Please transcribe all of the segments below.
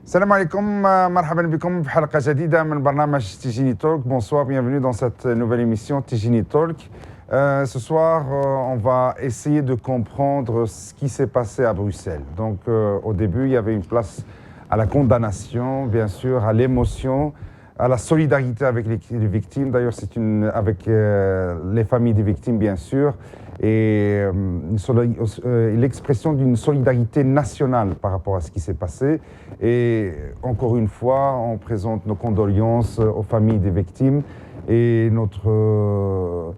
Salam alaikum, marhaban bikum في حلقة جديدة من برنامج تيجيني Talk. Bonsoir, bienvenue dans cette nouvelle émission Tijini Talk. Ce soir, on va essayer de comprendre ce qui s'est passé à Bruxelles. Donc, au début, il y avait une place à la condamnation, bien sûr, à l'émotion, à la solidarité avec les victimes. D'ailleurs, c'est avec les familles des victimes, bien sûr, et l'expression d'une solidarité nationale par rapport à ce qui s'est passé. Et encore une fois, on présente nos condoléances aux familles des victimes et notre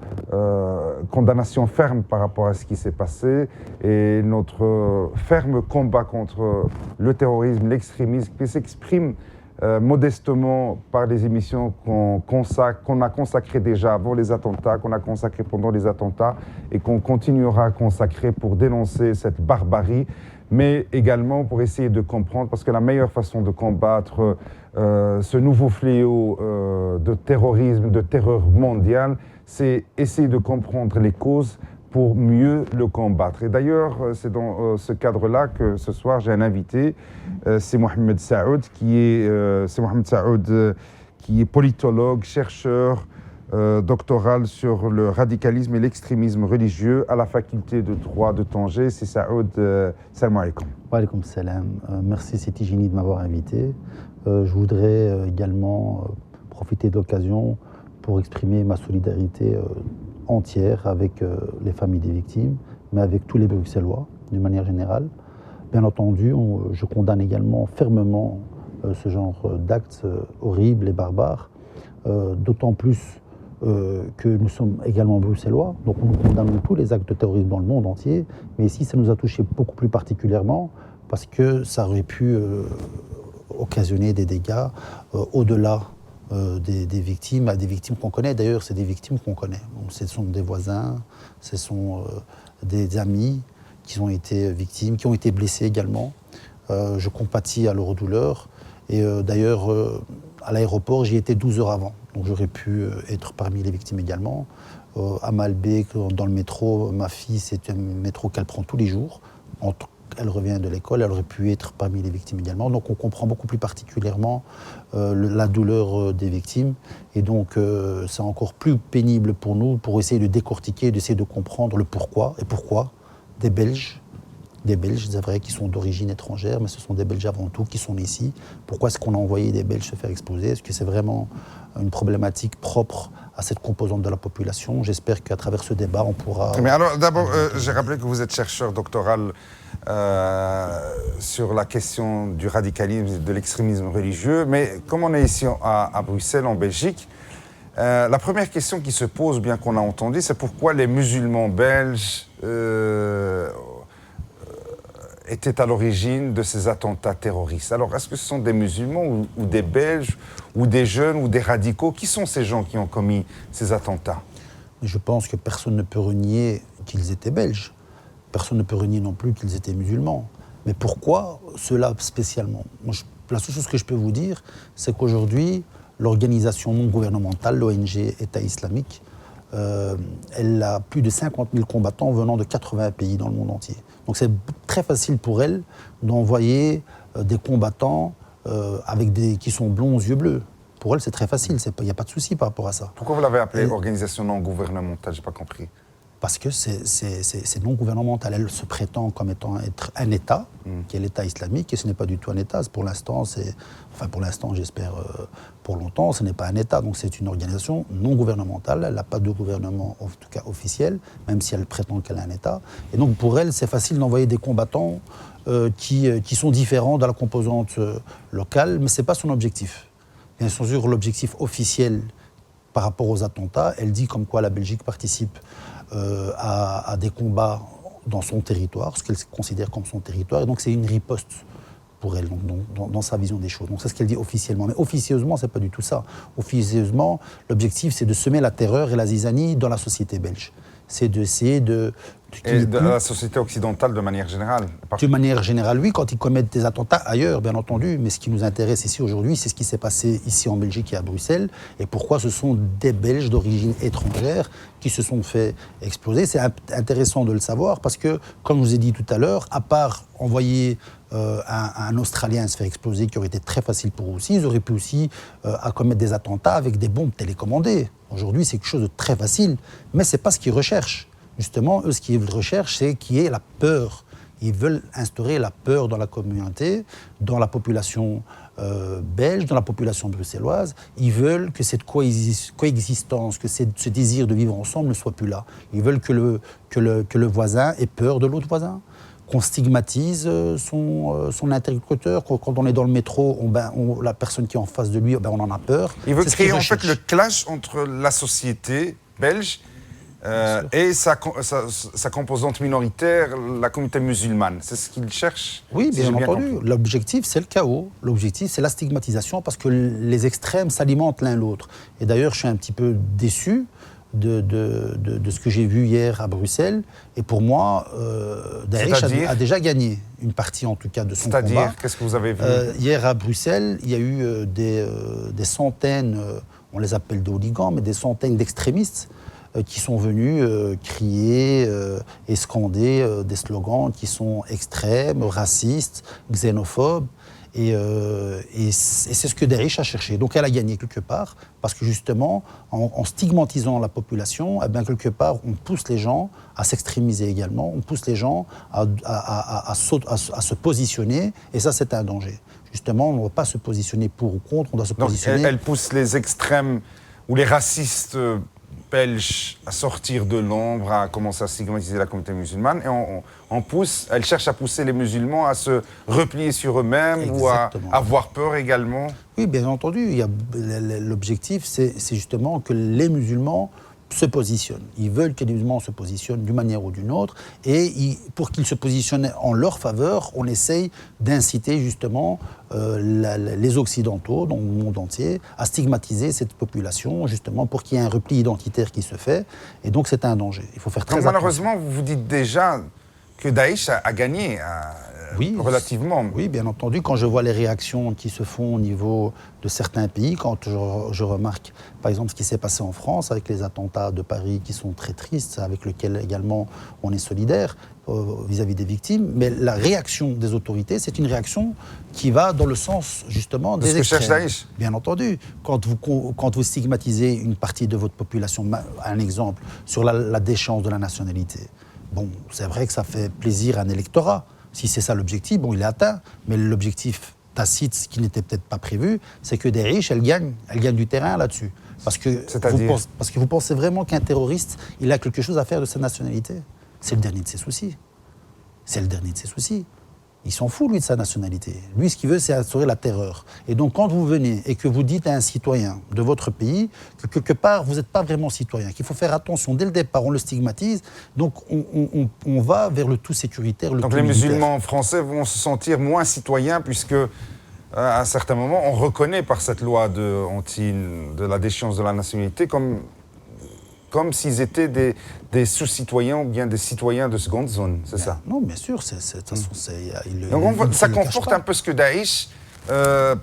condamnation ferme par rapport à ce qui s'est passé et notre ferme combat contre le terrorisme, l'extrémisme qui s'exprime modestement par les émissions qu'on a consacrées déjà avant les attentats, qu'on a consacrées pendant les attentats et qu'on continuera à consacrer pour dénoncer cette barbarie, mais également pour essayer de comprendre, parce que la meilleure façon de combattre ce nouveau fléau de terrorisme, de terreur mondiale, c'est essayer de comprendre les causes pour mieux le combattre. Et d'ailleurs, c'est dans ce cadre-là que ce soir, j'ai un invité, c'est Mohamed Saoud, qui est politologue, chercheur doctoral sur le radicalisme et l'extrémisme religieux à la faculté de droit de Tanger. C'est Saoud, salam alaikum. Wa alaikum salam. Merci Siti Gini de m'avoir invité. Je voudrais également profiter de l'occasion pour exprimer ma solidarité entière avec les familles des victimes, mais avec tous les Bruxellois, d'une manière générale. Bien entendu, je condamne également fermement ce genre d'actes horribles et barbares, d'autant plus que nous sommes également Bruxellois, donc nous condamnons tous les actes de terrorisme dans le monde entier, mais ici ça nous a touché beaucoup plus particulièrement parce que ça aurait pu occasionner des dégâts au-delà des victimes, à des victimes qu'on connaît. D'ailleurs, c'est des victimes qu'on connaît. Donc, ce sont des voisins, ce sont des amis qui ont été victimes, qui ont été blessés également. Je compatis à leur douleur. Et d'ailleurs, à l'aéroport, j'y étais 12 heures avant. Donc j'aurais pu être parmi les victimes également. À Malbec, dans le métro, ma fille, c'est un métro qu'elle prend tous les jours. Elle revient de l'école, elle aurait pu être parmi les victimes également. Donc on comprend beaucoup plus particulièrement la douleur des victimes. Et donc c'est encore plus pénible pour nous, pour essayer de décortiquer, d'essayer de comprendre le pourquoi et pourquoi des Belges, c'est vrai, qui sont d'origine étrangère, mais ce sont des Belges avant tout qui sont ici. Pourquoi est-ce qu'on a envoyé des Belges se faire exploser? Est-ce que c'est vraiment une problématique propre à cette composante de la population? J'espère qu'à travers ce débat, on pourra... Mais alors, d'abord, j'ai rappelé que vous êtes chercheur doctoral sur la question du radicalisme et de l'extrémisme religieux, mais comme on est ici à Bruxelles, en Belgique, la première question qui se pose, bien qu'on a entendu, c'est pourquoi les musulmans belges étaient à l'origine de ces attentats terroristes. Alors, est-ce que ce sont des musulmans ou des Belges ou des jeunes ou des radicaux? Qui sont ces gens qui ont commis ces attentats? Je pense que personne ne peut renier qu'ils étaient belges. Personne ne peut renier non plus qu'ils étaient musulmans. Mais pourquoi cela spécialement? La seule chose que je peux vous dire, c'est qu'aujourd'hui, l'organisation non gouvernementale, l'ONG État islamique, elle a plus de 50 000 combattants venant de 80 pays dans le monde entier. Donc c'est très facile pour elle d'envoyer des combattants qui sont blonds aux yeux bleus. Pour elle, c'est très facile, il n'y a pas de souci par rapport à ça. Pourquoi vous l'avez appelée organisation non gouvernementale? Je n'ai pas compris. Parce que c'est non gouvernemental. Elle se prétend comme étant être un État, qui est l'État islamique, et ce n'est pas du tout un État. Pour l'instant, j'espère pour longtemps, ce n'est pas un État. Donc c'est une organisation non gouvernementale. Elle n'a pas de gouvernement, en tout cas officiel, même si elle prétend qu'elle est un État. Et donc pour elle, c'est facile d'envoyer des combattants qui sont différents de la composante locale, mais ce n'est pas son objectif. Bien sûr, l'objectif officiel par rapport aux attentats, elle dit comme quoi la Belgique participe à des combats dans son territoire, ce qu'elle considère comme son territoire, et donc c'est une riposte pour elle, donc, dans sa vision des choses. Donc c'est ce qu'elle dit officiellement, mais officieusement, c'est pas du tout ça. Officieusement, l'objectif, c'est de semer la terreur et la zizanie dans la société belge. C'est d'essayer de... Et de la société occidentale de manière générale? De manière générale, oui, quand ils commettent des attentats ailleurs, bien entendu, mais ce qui nous intéresse ici aujourd'hui, c'est ce qui s'est passé ici en Belgique et à Bruxelles, et pourquoi ce sont des Belges d'origine étrangère qui se sont fait exploser. C'est intéressant de le savoir, parce que, comme je vous ai dit tout à l'heure, à part envoyer un Australien se faire exploser, qui aurait été très facile pour eux aussi. Ils auraient pu aussi commettre des attentats avec des bombes télécommandées. Aujourd'hui, c'est quelque chose de très facile, mais ce n'est pas ce qu'ils recherchent. Justement, eux, ce qu'ils recherchent, c'est qu'il y ait la peur. Ils veulent instaurer la peur dans la communauté, dans la population belge, dans la population bruxelloise. Ils veulent que cette coexistence, que ce désir de vivre ensemble ne soit plus là. Ils veulent que le voisin ait peur de l'autre voisin, qu'on stigmatise son interlocuteur. Quand on est dans le métro, la personne qui est en face de lui, on en a peur. Il veut créer en fait le clash entre la société belge et sa composante minoritaire, la communauté musulmane. C'est ce qu'il cherche? Oui, bien entendu. L'objectif, c'est le chaos. L'objectif, c'est la stigmatisation, parce que les extrêmes s'alimentent l'un l'autre. Et d'ailleurs, je suis un petit peu déçu de ce que j'ai vu hier à Bruxelles. Et pour moi, Daesh a déjà gagné une partie, en tout cas, de son combat. C'est-à-dire, qu'est-ce que vous avez vu? Hier à Bruxelles, il y a eu des centaines, on les appelle des hooligans, mais des centaines d'extrémistes qui sont venus crier et scander des slogans qui sont extrêmes, racistes, xénophobes. Et c'est ce que Daesh a cherché. Donc elle a gagné quelque part, parce que justement, en stigmatisant la population, quelque part, on pousse les gens à s'extrémiser également, on pousse les gens à se positionner, et ça, c'est un danger. Justement, on ne doit pas se positionner pour ou contre, on doit se positionner... Donc elle pousse les extrêmes ou les racistes belges à sortir de l'ombre, à commencer à stigmatiser la communauté musulmane, et elle cherche à pousser les musulmans à se replier sur eux-mêmes. Exactement. Ou à avoir peur également. Oui, bien entendu. L'objectif, c'est justement que les musulmans se positionnent. Ils veulent que les musulmans se positionnent d'une manière ou d'une autre, et pour qu'ils se positionnent en leur faveur, on essaye d'inciter justement les Occidentaux, dans le monde entier, à stigmatiser cette population, justement pour qu'il y ait un repli identitaire qui se fait, et donc c'est un danger. Il faut faire très attention. Malheureusement, vous vous dites déjà que Daesh a gagné. Oui, relativement. Oui, bien entendu. Quand je vois les réactions qui se font au niveau de certains pays, quand je remarque, par exemple, ce qui s'est passé en France avec les attentats de Paris qui sont très tristes, avec lesquels également on est solidaire vis-à-vis des victimes, mais la réaction des autorités, c'est une réaction qui va dans le sens, justement, des extrêmes. Ce que cherche Daesh. Bien entendu. Quand vous stigmatisez une partie de votre population, un exemple, sur la déchéance de la nationalité, bon, c'est vrai que ça fait plaisir à un électorat. Si c'est ça l'objectif, bon, il est atteint. Mais l'objectif tacite, ce qui n'était peut-être pas prévu, c'est que Daesh, elle gagne du terrain là-dessus. Parce que vous pensez vraiment qu'un terroriste, il a quelque chose à faire de sa nationalité. C'est le dernier de ses soucis. C'est le dernier de ses soucis. Il s'en fout, lui, de sa nationalité. Lui, ce qu'il veut, c'est instaurer la terreur. Et donc, quand vous venez et que vous dites à un citoyen de votre pays que, quelque part, vous n'êtes pas vraiment citoyen, qu'il faut faire attention, dès le départ, on le stigmatise, donc on va vers le tout sécuritaire, le donc tout les militaire. musulmans français vont se sentir moins citoyens, puisque, à un certain moment, on reconnaît par cette loi de la déchéance de la nationalité comme s'ils étaient des sous-citoyens ou bien des citoyens de seconde zone, c'est ça? Non, bien sûr, donc ça conforte un peu ce que Daesh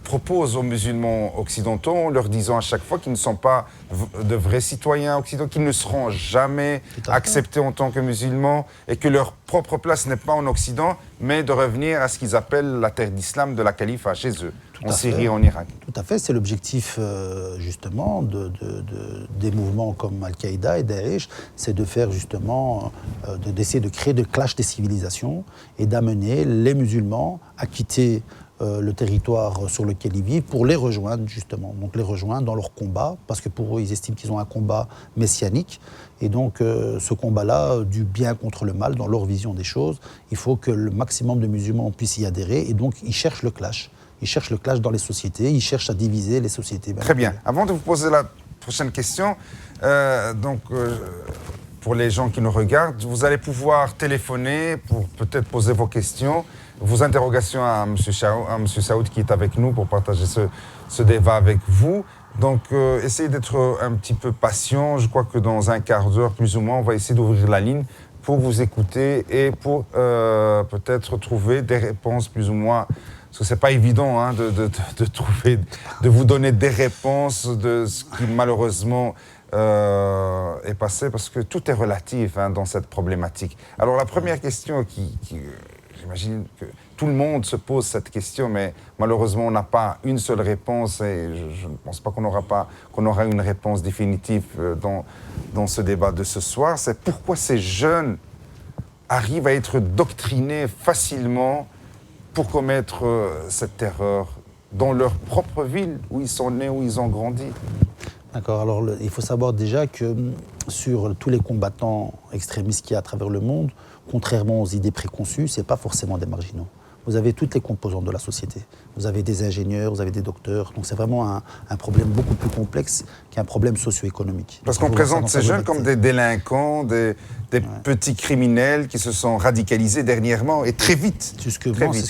propose aux musulmans occidentaux, en leur disant à chaque fois qu'ils ne sont pas de vrais citoyens occidentaux, qu'ils ne seront jamais acceptés en tant que musulmans, et que leur propre place n'est pas en Occident, mais de revenir à ce qu'ils appellent la terre d'islam, de la califat chez eux, en Syrie et en Irak. Tout à fait, c'est l'objectif justement des mouvements comme Al-Qaïda et Daesh, c'est de faire justement, d'essayer de créer de clash des civilisations et d'amener les musulmans à quitter le territoire sur lequel ils vivent pour les rejoindre justement, donc les rejoindre dans leur combat, parce que pour eux ils estiment qu'ils ont un combat messianique, et donc ce combat-là du bien contre le mal, dans leur vision des choses, il faut que le maximum de musulmans puissent y adhérer, et donc ils cherchent le clash. Ils cherchent le clash dans les sociétés, ils cherchent à diviser les sociétés. Très bien. Avant de vous poser la prochaine question, pour les gens qui nous regardent, vous allez pouvoir téléphoner pour peut-être poser vos questions, vos interrogations à M. Saoud qui est avec nous pour partager ce débat avec vous. Donc, essayez d'être un petit peu patient. Je crois que dans un quart d'heure, plus ou moins, on va essayer d'ouvrir la ligne pour vous écouter et pour peut-être trouver des réponses plus ou moins... Parce que ce n'est pas évident de vous donner des réponses de ce qui malheureusement est passé, parce que tout est relatif dans cette problématique. Alors la première question qui j'imagine tout le monde se pose cette question, mais malheureusement, on n'a pas une seule réponse et je ne pense pas qu'on aura une réponse définitive dans ce débat de ce soir. C'est pourquoi ces jeunes arrivent à être doctrinés facilement pour commettre cette terreur dans leur propre ville, où ils sont nés, où ils ont grandi. D'accord, alors il faut savoir déjà que sur tous les combattants extrémistes qu'il y a à travers le monde, contrairement aux idées préconçues, ce n'est pas forcément des marginaux. Vous avez toutes les composantes de la société. Vous avez des ingénieurs, vous avez des docteurs. Donc c'est vraiment un problème beaucoup plus complexe qu'un problème socio-économique. Parce qu'on présente ces jeunes comme des délinquants, des petits criminels qui se sont radicalisés dernièrement et très vite. C'est ce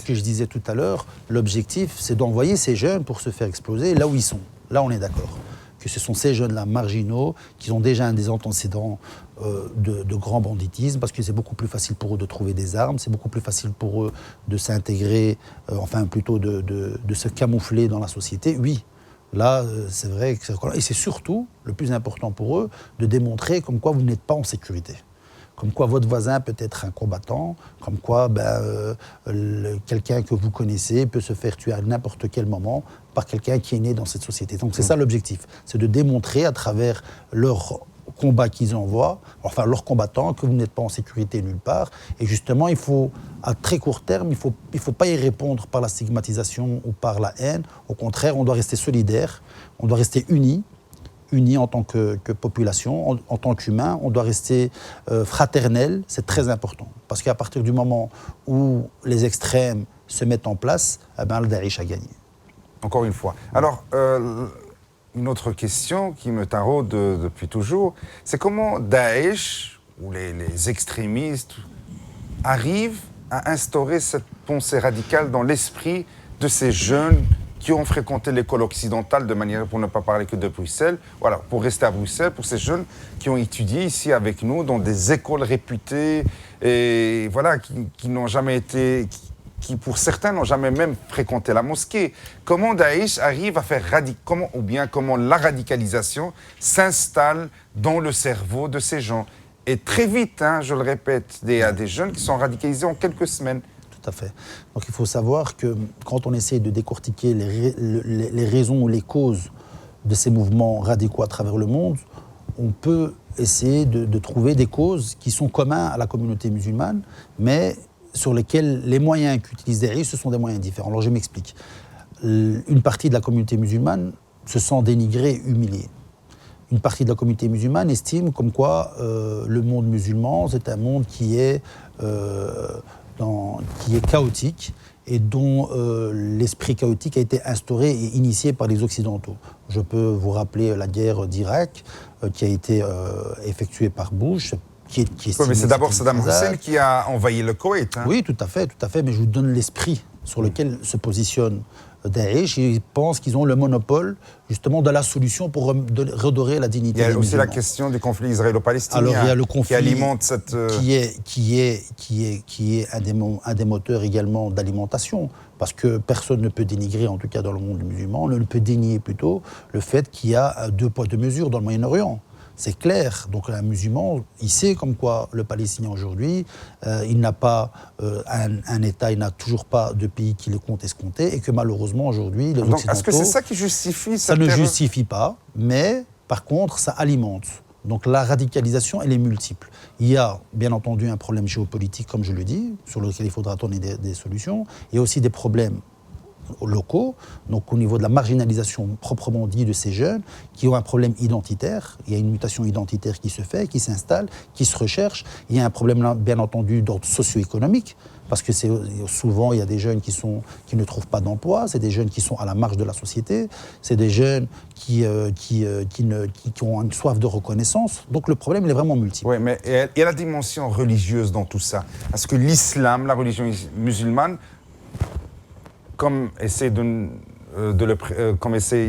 que je disais tout à l'heure. L'objectif, c'est d'envoyer ces jeunes pour se faire exploser là où ils sont. Là, on est d'accord. Que ce sont ces jeunes-là marginaux qui ont déjà des antécédents de grand banditisme, parce que c'est beaucoup plus facile pour eux de trouver des armes, c'est beaucoup plus facile pour eux de s'intégrer, plutôt de se camoufler dans la société. Oui, là, c'est vrai. Et c'est surtout, le plus important pour eux, de démontrer comme quoi vous n'êtes pas en sécurité. Comme quoi votre voisin peut être un combattant, comme quoi quelqu'un que vous connaissez peut se faire tuer à n'importe quel moment par quelqu'un qui est né dans cette société. Donc c'est ça l'objectif, c'est de démontrer à travers leur combat qu'ils envoient, leurs combattants, que vous n'êtes pas en sécurité nulle part. Et justement, il faut, à très court terme, il faut pas y répondre par la stigmatisation ou par la haine. Au contraire, on doit rester solidaire, on doit rester unis en tant que population, en tant qu'humain, on doit rester fraternel, c'est très important. Parce qu'à partir du moment où les extrêmes se mettent en place, le Daesh a gagné. Encore une fois. Alors, une autre question qui me taraude depuis toujours, c'est comment Daesh, ou les extrémistes, arrivent à instaurer cette pensée radicale dans l'esprit de ces jeunes qui ont fréquenté l'école occidentale de manière, pour ne pas parler que de Bruxelles, voilà, pour rester à Bruxelles, pour ces jeunes qui ont étudié ici avec nous dans des écoles réputées et voilà, qui n'ont jamais été, qui pour certains n'ont jamais même fréquenté la mosquée. Comment Daesh arrive à faire comment la radicalisation s'installe dans le cerveau de ces gens. Et très vite, je le répète, il y a des jeunes qui sont radicalisés en quelques semaines. Tout à fait. Donc il faut savoir que quand on essaie de décortiquer les raisons ou les causes de ces mouvements radicaux à travers le monde, on peut essayer de trouver des causes qui sont communes à la communauté musulmane, mais sur lesquelles les moyens qu'utilisent Daesh, ce sont des moyens différents. Alors je m'explique. Une partie de la communauté musulmane se sent dénigrée, humiliée. Une partie de la communauté musulmane estime comme quoi le monde musulman, c'est un monde qui est chaotique et dont l'esprit chaotique a été instauré et initié par les Occidentaux. Je peux vous rappeler la guerre d'Irak qui a été effectuée par Bush. Oui, mais c'est d'abord Saddam Hussein qui a envahi le Koweït. Oui, tout à fait, mais je vous donne l'esprit sur lequel se positionne Daesh. Ils pensent qu'ils ont le monopole, justement, de la solution pour redorer la dignité des musulmans. Il y a aussi la question du conflit israélo-palestinien. Alors, il y a le conflit qui alimente cette... Qui est un des moteurs également d'alimentation. Parce que personne ne peut dénigrer, en tout cas dans le monde musulman, on ne peut dénier plutôt le fait qu'il y a 2 poids 2 mesures dans le Moyen-Orient. C'est clair. Donc un musulman, il sait comme quoi le Palestinien aujourd'hui, il n'a pas un État, il n'a toujours pas de pays qui le compte escompté, et que malheureusement aujourd'hui, les Occidentaux... Est-ce que c'est ça qui justifie ça ne justifie pas, mais par contre, ça alimente. Donc la radicalisation, elle est multiple. Il y a bien entendu un problème géopolitique, comme je le dis, sur lequel il faudra donner des solutions. Il y a aussi des problèmes locaux, donc au niveau de la marginalisation proprement dit de ces jeunes qui ont un problème identitaire. Il y a une mutation identitaire qui se fait, qui s'installe, qui se recherche. Il y a un problème bien entendu d'ordre socio-économique, parce que souvent il y a des jeunes qui ne trouvent pas d'emploi, c'est des jeunes qui sont à la marge de la société, c'est des jeunes qui ont une soif de reconnaissance. Donc le problème il est vraiment multiple. Oui, mais il y a la dimension religieuse dans tout ça. Est-ce que l'islam, la religion musulmane, comme essayent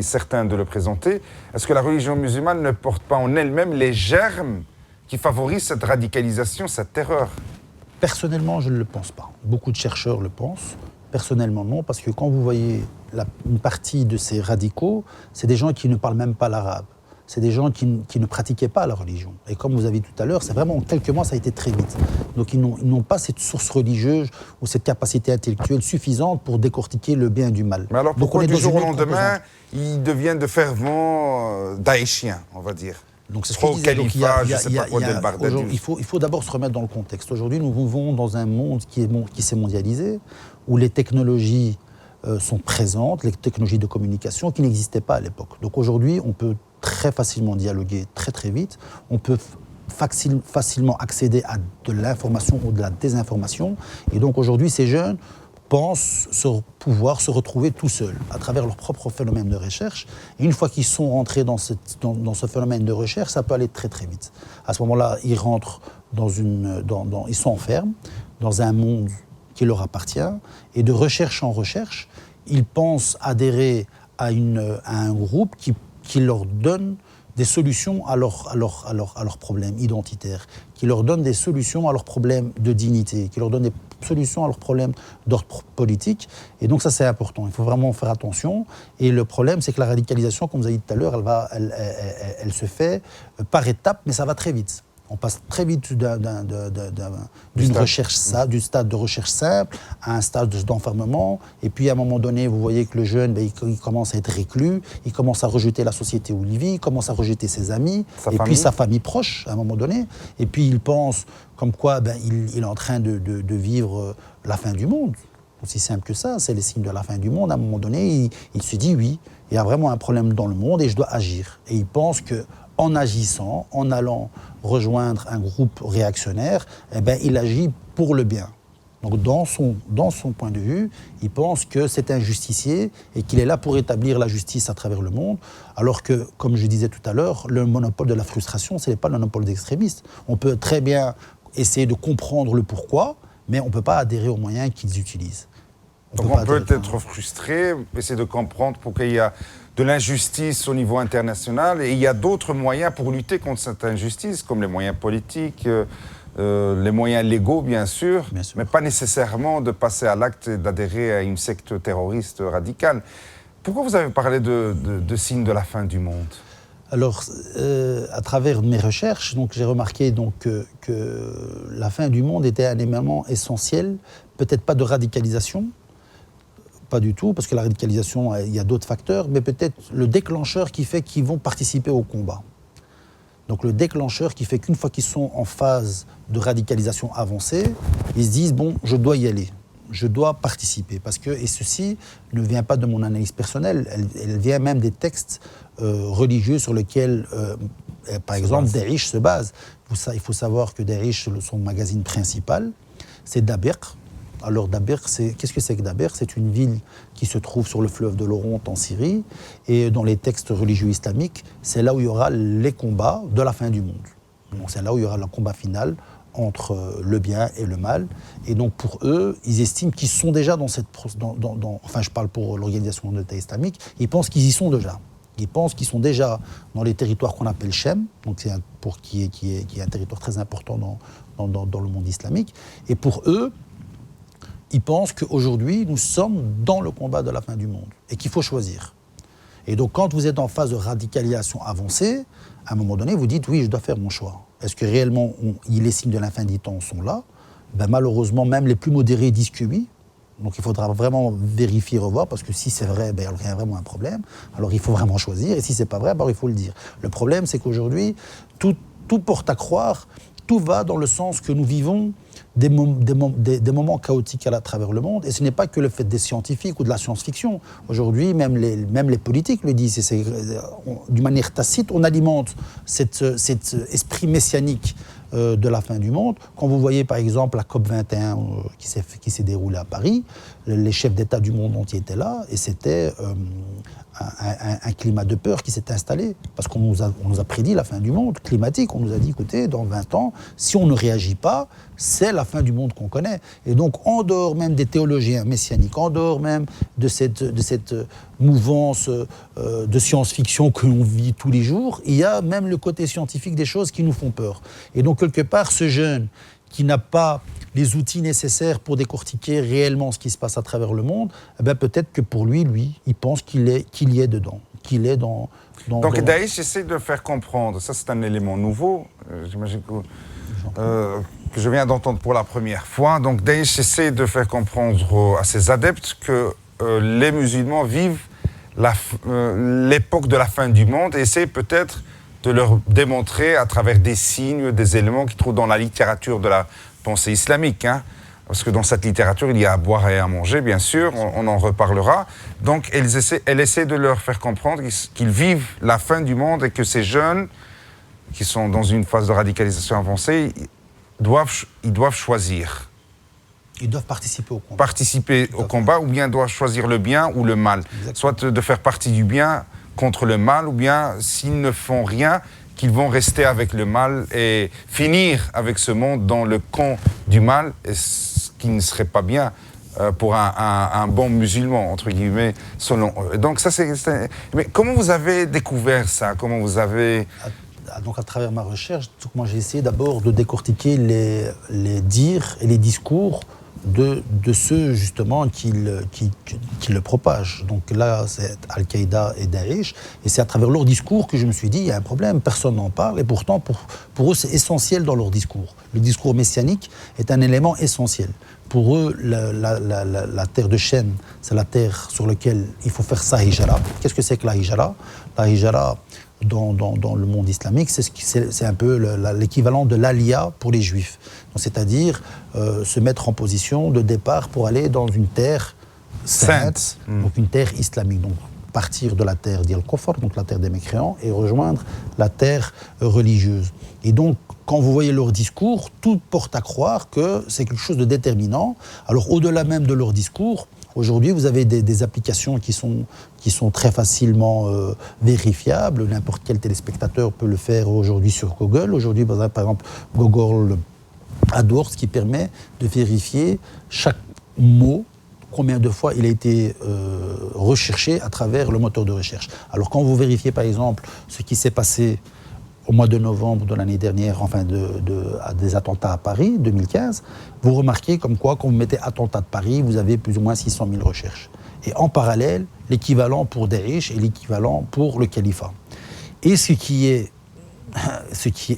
certains de le présenter, est-ce que la religion musulmane ne porte pas en elle-même les germes qui favorisent cette radicalisation, cette terreur ? Personnellement, je ne le pense pas. Beaucoup de chercheurs le pensent. Personnellement, non, parce que quand vous voyez une partie de ces radicaux, c'est des gens qui ne parlent même pas l'arabe. c'est des gens qui ne pratiquaient pas la religion. Et comme vous avez dit tout à l'heure, c'est vraiment en quelques mois, ça a été très vite. Donc ils n'ont pas cette source religieuse ou cette capacité intellectuelle suffisante pour décortiquer le bien du mal. Mais alors pourquoi donc, du jour au lendemain, ils deviennent de fervents daéchiens, on va dire? Donc c'est ce que je disais. Il faut d'abord se remettre dans le contexte. Aujourd'hui, nous vivons dans un monde qui s'est mondialisé, où les technologies sont présentes, les technologies de communication qui n'existaient pas à l'époque. Donc aujourd'hui, on peut très facilement dialoguer très très vite. On peut facilement accéder à de l'information ou de la désinformation. Et donc aujourd'hui, ces jeunes pensent pouvoir se retrouver tout seuls à travers leur propre phénomène de recherche. Et une fois qu'ils sont rentrés dans ce phénomène de recherche, ça peut aller très très vite. À ce moment-là, ils rentrent ils sont enfermés dans un monde qui leur appartient. Et de recherche en recherche, ils pensent adhérer à un groupe qui leur donne des solutions à leurs problèmes identitaires, qui leur donne des solutions à leurs problèmes de dignité, qui leur donne des solutions à leurs problèmes d'ordre politique. Et donc ça, c'est important. Il faut vraiment faire attention. Et le problème, c'est que la radicalisation, comme vous avez dit tout à l'heure, elle se fait par étapes, mais ça va très vite. On passe très vite du stade de recherche simple à un stade d'enfermement. Et puis, à un moment donné, vous voyez que le jeune, il commence à être reclus, il commence à rejeter la société où il vit, il commence à rejeter ses amis, puis sa famille proche, à un moment donné. Et puis, il pense comme quoi il est en train de vivre la fin du monde. Aussi simple que ça, c'est les signes de la fin du monde. À un moment donné, il se dit, oui, il y a vraiment un problème dans le monde et je dois agir. Et il pense qu'en agissant, en allant rejoindre un groupe réactionnaire, il agit pour le bien. Donc dans son point de vue, il pense que c'est un justicier et qu'il est là pour établir la justice à travers le monde, alors que, comme je disais tout à l'heure, le monopole de la frustration, ce n'est pas le monopole d'extrémistes. On peut très bien essayer de comprendre le pourquoi, mais on ne peut pas adhérer aux moyens qu'ils utilisent. Donc on peut être frustré, essayer de comprendre pourquoi il y a de l'injustice au niveau international et il y a d'autres moyens pour lutter contre cette injustice, comme les moyens politiques, les moyens légaux bien sûr, mais pas nécessairement de passer à l'acte et d'adhérer à une secte terroriste radicale. Pourquoi vous avez parlé de signes de la fin du monde ? Alors, à travers mes recherches, j'ai remarqué que la fin du monde était un élément essentiel, peut-être pas de radicalisation, pas du tout, parce que la radicalisation, il y a d'autres facteurs, mais peut-être le déclencheur qui fait qu'ils vont participer au combat. Donc le déclencheur qui fait qu'une fois qu'ils sont en phase de radicalisation avancée, ils se disent, bon, je dois y aller, je dois participer. Et ceci ne vient pas de mon analyse personnelle, elle vient même des textes religieux sur lesquels, par exemple, Daesh se base. Il faut savoir que Daesh, son magazine principal, c'est Dabir. Alors Dabir, qu'est-ce que c'est que Dabir ? C'est une ville qui se trouve sur le fleuve de l'Oronte en Syrie, et dans les textes religieux islamiques, c'est là où il y aura les combats de la fin du monde. Donc c'est là où il y aura le combat final entre le bien et le mal. Et donc pour eux, ils estiment qu'ils sont déjà enfin je parle pour l'organisation de l'État islamique, ils pensent qu'ils y sont déjà. Ils pensent qu'ils sont déjà dans les territoires qu'on appelle Shem, donc qui est un territoire très important dans le monde islamique. Et pour eux, ils pensent qu'aujourd'hui, nous sommes dans le combat de la fin du monde et qu'il faut choisir. Et donc, quand vous êtes en phase de radicalisation avancée, à un moment donné, vous dites « oui, je dois faire mon choix ». Est-ce que réellement, les signes de la fin des temps sont là ? Malheureusement, même les plus modérés disent que oui. Donc, il faudra vraiment vérifier, revoir, parce que si c'est vrai, il y a vraiment un problème. Alors, il faut vraiment choisir. Et si c'est pas vrai, il faut le dire. Le problème, c'est qu'aujourd'hui, tout porte à croire, tout va dans le sens que nous vivons des moments chaotiques à travers le monde. Et ce n'est pas que le fait des scientifiques ou de la science-fiction. Aujourd'hui, même les politiques le disent. D'une manière tacite, on alimente cet esprit messianique de la fin du monde. Quand vous voyez par exemple la COP21 qui s'est déroulée à Paris, les chefs d'État du monde entier étaient là et c'était un climat de peur qui s'est installé parce qu'on nous a prédit la fin du monde climatique. On nous a dit, écoutez, dans 20 ans, si on ne réagit pas, c'est la fin du monde qu'on connaît. Et donc, en dehors même des théologiens messianiques, en dehors même de cette mouvance de science-fiction que l'on vit tous les jours, il y a même le côté scientifique des choses qui nous font peur. Et donc, quelque part, ce jeune qui n'a pas les outils nécessaires pour décortiquer réellement ce qui se passe à travers le monde, peut-être que pour lui, il pense qu'il y est dedans, qu'il est dans... Donc Daesh essaie de faire comprendre, ça c'est un élément nouveau, j'imagine que je viens d'entendre pour la première fois. Donc Daesh essaie de faire comprendre à ses adeptes que les musulmans vivent l'époque de la fin du monde et essaie peut-être de leur démontrer à travers des signes, des éléments qu'ils trouvent dans la littérature de la pensée islamique. Hein. Parce que dans cette littérature, il y a à boire et à manger, bien sûr, on en reparlera. Donc, elle essaie de leur faire comprendre qu'ils vivent la fin du monde et que ces jeunes, qui sont dans une phase de radicalisation avancée, ils doivent choisir. Ils doivent participer au combat. Participer au combat, ou bien doivent choisir le bien ou le mal. Exactement. Soit de faire partie du bien contre le mal, ou bien, s'ils ne font rien, qu'ils vont rester avec le mal et finir avec ce monde dans le camp du mal, ce qui ne serait pas bien pour un bon musulman, entre guillemets, selon eux. Donc ça, Mais comment vous avez découvert ça? Comment vous avez... Donc à travers ma recherche, moi j'ai essayé d'abord de décortiquer les dires et les discours de ceux justement qui le propagent. Donc là, c'est Al-Qaïda et Daesh, et c'est à travers leur discours que je me suis dit, il y a un problème, personne n'en parle, et pourtant, pour eux, c'est essentiel dans leur discours. Le discours messianique est un élément essentiel. Pour eux, la terre de Chêne, c'est la terre sur laquelle il faut faire sa hijra. Qu'est-ce que c'est que la hijra? La hijra, dans le monde islamique, c'est un peu l'équivalent de l'Alia pour les Juifs. C'est-à-dire se mettre en position de départ pour aller dans une terre sainte, donc une terre islamique. Donc partir de la terre d'Al-Kufr, donc la terre des mécréants, et rejoindre la terre religieuse. Et donc, quand vous voyez leur discours, tout porte à croire que c'est quelque chose de déterminant. Alors, au-delà même de leur discours, aujourd'hui, vous avez des applications qui sont très facilement vérifiables. N'importe quel téléspectateur peut le faire aujourd'hui sur Google. Aujourd'hui, par exemple, Google AdWords qui permet de vérifier chaque mot, combien de fois il a été recherché à travers le moteur de recherche. Alors quand vous vérifiez par exemple ce qui s'est passé au mois de novembre de l'année dernière, enfin des attentats à Paris, 2015, vous remarquez comme quoi quand vous mettez attentat de Paris, vous avez plus ou moins 600 000 recherches. Et en parallèle, l'équivalent pour Daesh et l'équivalent pour le califat. Et ce qui est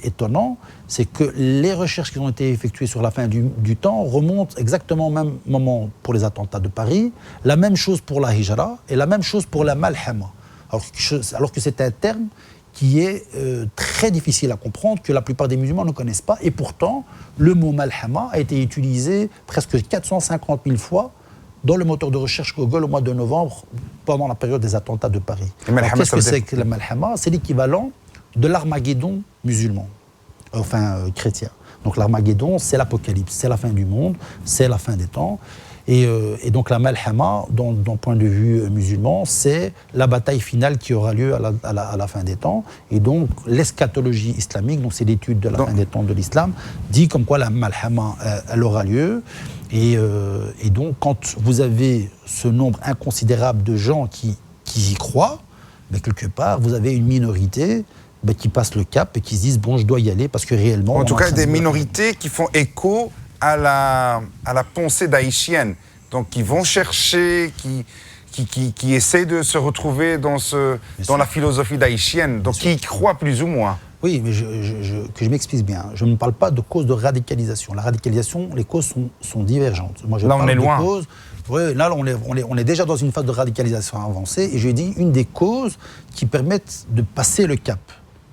étonnant, c'est que les recherches qui ont été effectuées sur la fin du temps remontent exactement au même moment pour les attentats de Paris, la même chose pour la hijra et la même chose pour la malhama. Alors que c'est un terme qui est très difficile à comprendre, que la plupart des musulmans ne connaissent pas, et pourtant, le mot malhama a été utilisé presque 450 000 fois dans le moteur de recherche Google au mois de novembre, pendant la période des attentats de Paris. Qu'est-ce que c'est que la malhama? C'est l'équivalent de l'Armageddon musulman, chrétien. Donc l'Armageddon, c'est l'apocalypse, c'est la fin du monde, c'est la fin des temps. Et donc la Malhama, d'un point de vue musulman, c'est la bataille finale qui aura lieu à la fin des temps. Et donc l'eschatologie islamique, donc c'est l'étude de la fin des temps de l'islam, dit comme quoi la Malhama, elle aura lieu. Et donc quand vous avez ce nombre inconsidérable de gens qui y croient, mais quelque part, vous avez une minorité qui passent le cap et qui se disent bon, je dois y aller parce que réellement... En tout cas, des minorités qui font écho à la pensée daïchienne, donc qui vont chercher, qui essaient de se retrouver dans la philosophie daïchienne, donc qui y croient plus ou moins. Oui, mais que je m'explique bien. Je ne parle pas de causes de radicalisation. La radicalisation, les causes sont divergentes. Moi, là, on est loin. Oui, là, on est déjà dans une phase de radicalisation avancée. Et je dis une des causes qui permettent de passer le cap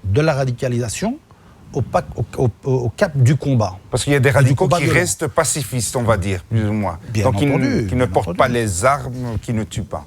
de la radicalisation au cap du combat. Parce qu'il y a des radicaux qui restent pacifistes, on va dire, plus ou moins. Bien donc entendu, qui ne portent pas les armes, qui ne tuent pas.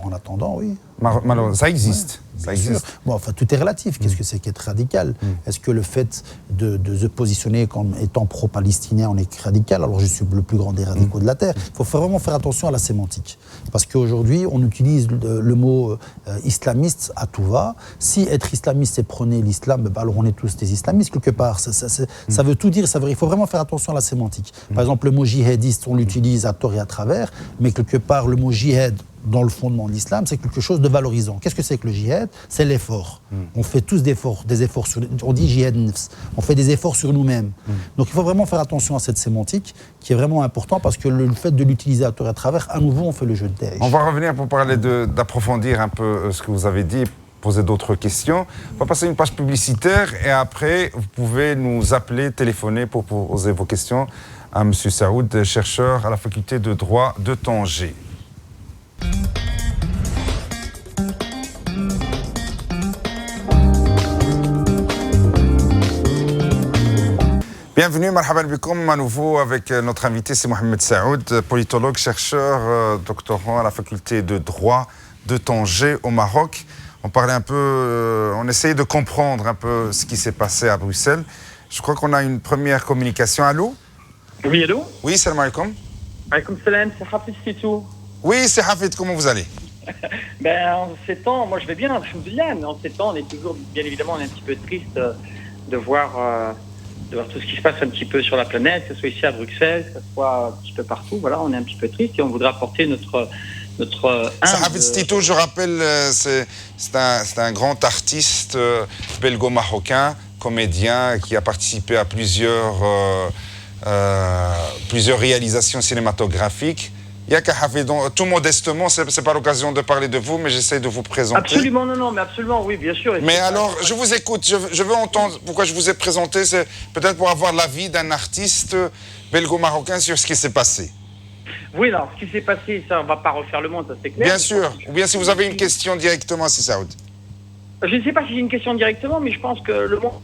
En attendant, oui. Malheureusement, ça existe. Ouais, ça existe. Bon, enfin, tout est relatif. Qu'est-ce que c'est qu'être radical? Est-ce que le fait de se positionner comme étant pro-palestinien, on est radical? Alors je suis le plus grand des radicaux de la Terre. Il faut vraiment faire attention à la sémantique. Parce qu'aujourd'hui, on utilise le mot islamiste à tout va. Si être islamiste, c'est prôner l'islam, alors on est tous des islamistes quelque part. Ça veut tout dire. Il faut vraiment faire attention à la sémantique. Par exemple, le mot djihadiste, on l'utilise à tort et à travers, mais quelque part, le mot djihad, dans le fondement de l'islam, c'est quelque chose de valorisant. Qu'est-ce que c'est que le djihad? djihad, c'est l'effort. On fait tous des efforts on dit jihad nefs, on fait des efforts sur nous-mêmes. Donc il faut vraiment faire attention à cette sémantique qui est vraiment important parce que le fait de l'utiliser à tort et à travers, à nouveau, on fait le jeu de Daesh. On va revenir pour parler d'approfondir un peu ce que vous avez dit, poser d'autres questions. On va passer une page publicitaire et après, vous pouvez nous appeler, téléphoner pour poser vos questions à M. Saoud, chercheur à la faculté de droit de Tanger. Bienvenue, marhaban bikoum, à nouveau avec notre invité, c'est Mohamed Saoud, politologue, chercheur, doctorant à la faculté de droit de Tanger au Maroc. On parlait un peu, on essayait de comprendre un peu ce qui s'est passé à Bruxelles. Je crois qu'on a une première communication. Allô? Oui, allô? Oui, salam alaikum. Alaikum salam, c'est Hafid Titou. Oui, c'est Hafid, comment vous allez? En ces temps, moi je vais bien, alhamdoulilah, mais en ces temps, on est toujours, bien évidemment, on est un petit peu triste de voir tout ce qui se passe un petit peu sur la planète, que ce soit ici à Bruxelles, que ce soit un petit peu partout. Voilà, on est un petit peu triste et on voudrait apporter notre Hafid Titou, je rappelle, c'est un grand artiste belgo-marocain, comédien, qui a participé à plusieurs réalisations cinématographiques. Il y a qu'à Hafid, tout modestement, c'est pas l'occasion de parler de vous, mais j'essaie de vous présenter. Absolument, non, mais absolument, oui, bien sûr. Mais alors, je vous écoute, je veux entendre pourquoi je vous ai présenté, c'est peut-être pour avoir l'avis d'un artiste belgo-marocain sur ce qui s'est passé. Oui, alors, ce qui s'est passé, ça, on ne va pas refaire le monde, ça c'est clair. Bien sûr, ou bien si vous avez une question directement, si Saoud. Je ne sais pas si j'ai une question directement, mais je pense que le monde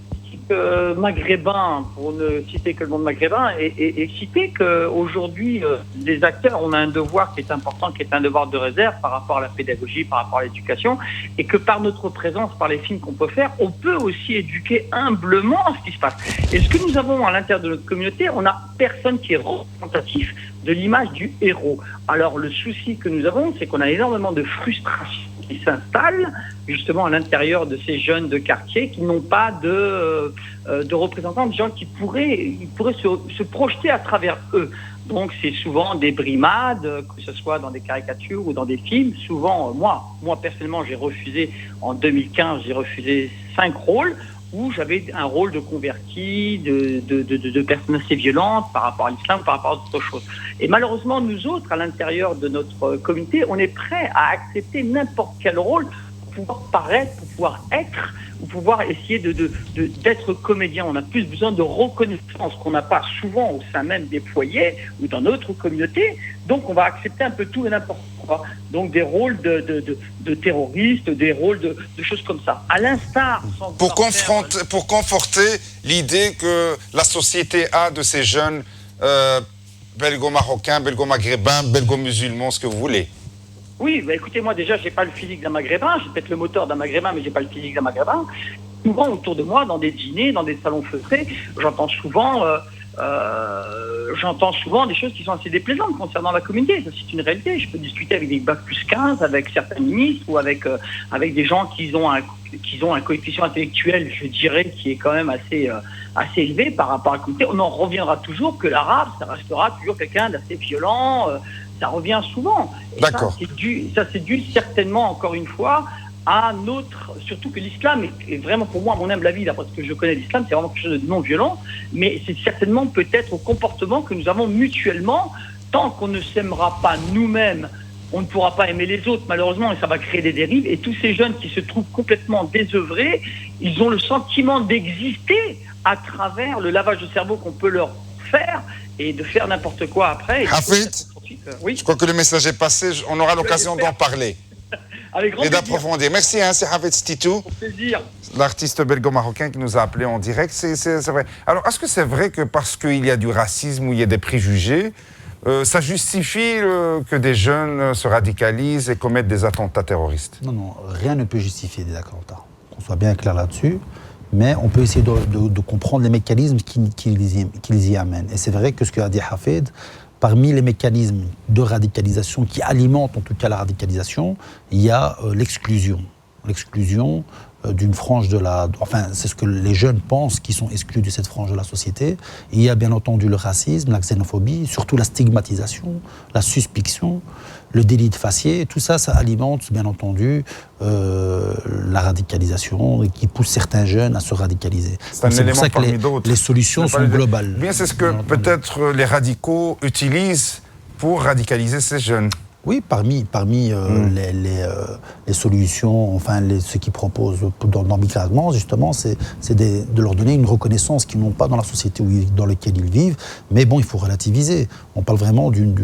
maghrébin, pour ne citer que le monde maghrébin, est excité qu'aujourd'hui, les acteurs, on a un devoir qui est important, qui est un devoir de réserve par rapport à la pédagogie, par rapport à l'éducation, et que par notre présence, par les films qu'on peut faire, on peut aussi éduquer humblement ce qui se passe. Et ce que nous avons à l'intérieur de notre communauté, on n'a personne qui est représentatif de l'image du héros. Alors le souci que nous avons, c'est qu'on a énormément de frustration qui s'installent justement à l'intérieur de ces jeunes de quartier qui n'ont pas de représentants, de gens qui pourraient se projeter à travers eux. Donc c'est souvent des brimades, que ce soit dans des caricatures ou dans des films. Souvent, moi personnellement, j'ai refusé, en 2015, j'ai refusé 5 rôles où j'avais un rôle de converti, de personnes assez violentes par rapport à l'islam, par rapport à d'autres choses. Et malheureusement, nous autres, à l'intérieur de notre communauté, on est prêts à accepter n'importe quel rôle pour pouvoir paraître, pour pouvoir être, pour pouvoir essayer d'être comédien. On a plus besoin de reconnaissance qu'on n'a pas souvent au sein même des foyers ou dans notre communauté. Donc on va accepter un peu tout et n'importe quoi. Donc des rôles de terroristes, des rôles de choses comme ça. À l'instar... Pour conforter l'idée que la société a de ces jeunes belgo-marocains, belgo-maghrébins, belgo-musulmans, ce que vous voulez. Oui, bah écoutez, moi déjà, j'ai pas le physique d'un maghrébin, j'ai peut-être le moteur d'un maghrébin, mais j'ai pas le physique d'un maghrébin. Souvent, autour de moi, dans des dîners, dans des salons feutrés, j'entends souvent des choses qui sont assez déplaisantes concernant la communauté. Ça, c'est une réalité. Je peux discuter avec des bac plus 15, avec certains ministres ou avec des gens qui ont un coefficient intellectuel, je dirais, qui est quand même assez élevé par rapport à la communauté. On en reviendra toujours que l'arabe, ça restera toujours quelqu'un d'assez violent. Ça revient souvent. Et d'accord. Ça, c'est dû certainement, encore une fois, à surtout que l'islam est vraiment, pour moi, à mon humble avis, d'après ce que je connais de l'islam, c'est vraiment quelque chose de non violent, mais c'est certainement peut-être au comportement que nous avons mutuellement. Tant qu'on ne s'aimera pas nous-mêmes, on ne pourra pas aimer les autres, malheureusement, et ça va créer des dérives. Et tous ces jeunes qui se trouvent complètement désœuvrés, ils ont le sentiment d'exister à travers le lavage de cerveau qu'on peut leur faire et de faire n'importe quoi après. Hafid, oui. Je crois que le message est passé, on aura l'occasion d'en parler. Avec grand et plaisir. d'approfondir. Merci, c'est Hafid Titou, l'artiste belgo-marocain qui nous a appelé en direct. C'est vrai. Alors, est-ce que c'est vrai que parce qu'il y a du racisme ou il y a des préjugés, ça justifie que des jeunes se radicalisent et commettent des attentats terroristes? Non, rien ne peut justifier des attentats. Qu'on soit bien clair là-dessus. Mais on peut essayer de comprendre les mécanismes qui les y amènent. Et c'est vrai que ce qu'a dit Hafid, parmi les mécanismes de radicalisation qui alimentent en tout cas la radicalisation, il y a l'exclusion. L'exclusion d'une frange de la... Enfin, c'est ce que les jeunes pensent qui sont exclus de cette frange de la société. Et il y a bien entendu le racisme, la xénophobie, surtout la stigmatisation, la suspicion, le délit de faciès. Tout ça, ça alimente bien entendu la radicalisation et qui pousse certains jeunes à se radicaliser. C'est un élément pour ça que parmi d'autres. les solutions sont globales. Bien, c'est ce que peut-être les radicaux utilisent pour radicaliser ces jeunes. Oui, parmi les solutions, enfin ce qu'ils proposent dans Micragement, justement, c'est de leur donner une reconnaissance qu'ils n'ont pas dans la société dans laquelle ils vivent. Mais bon, il faut relativiser. On parle vraiment d'une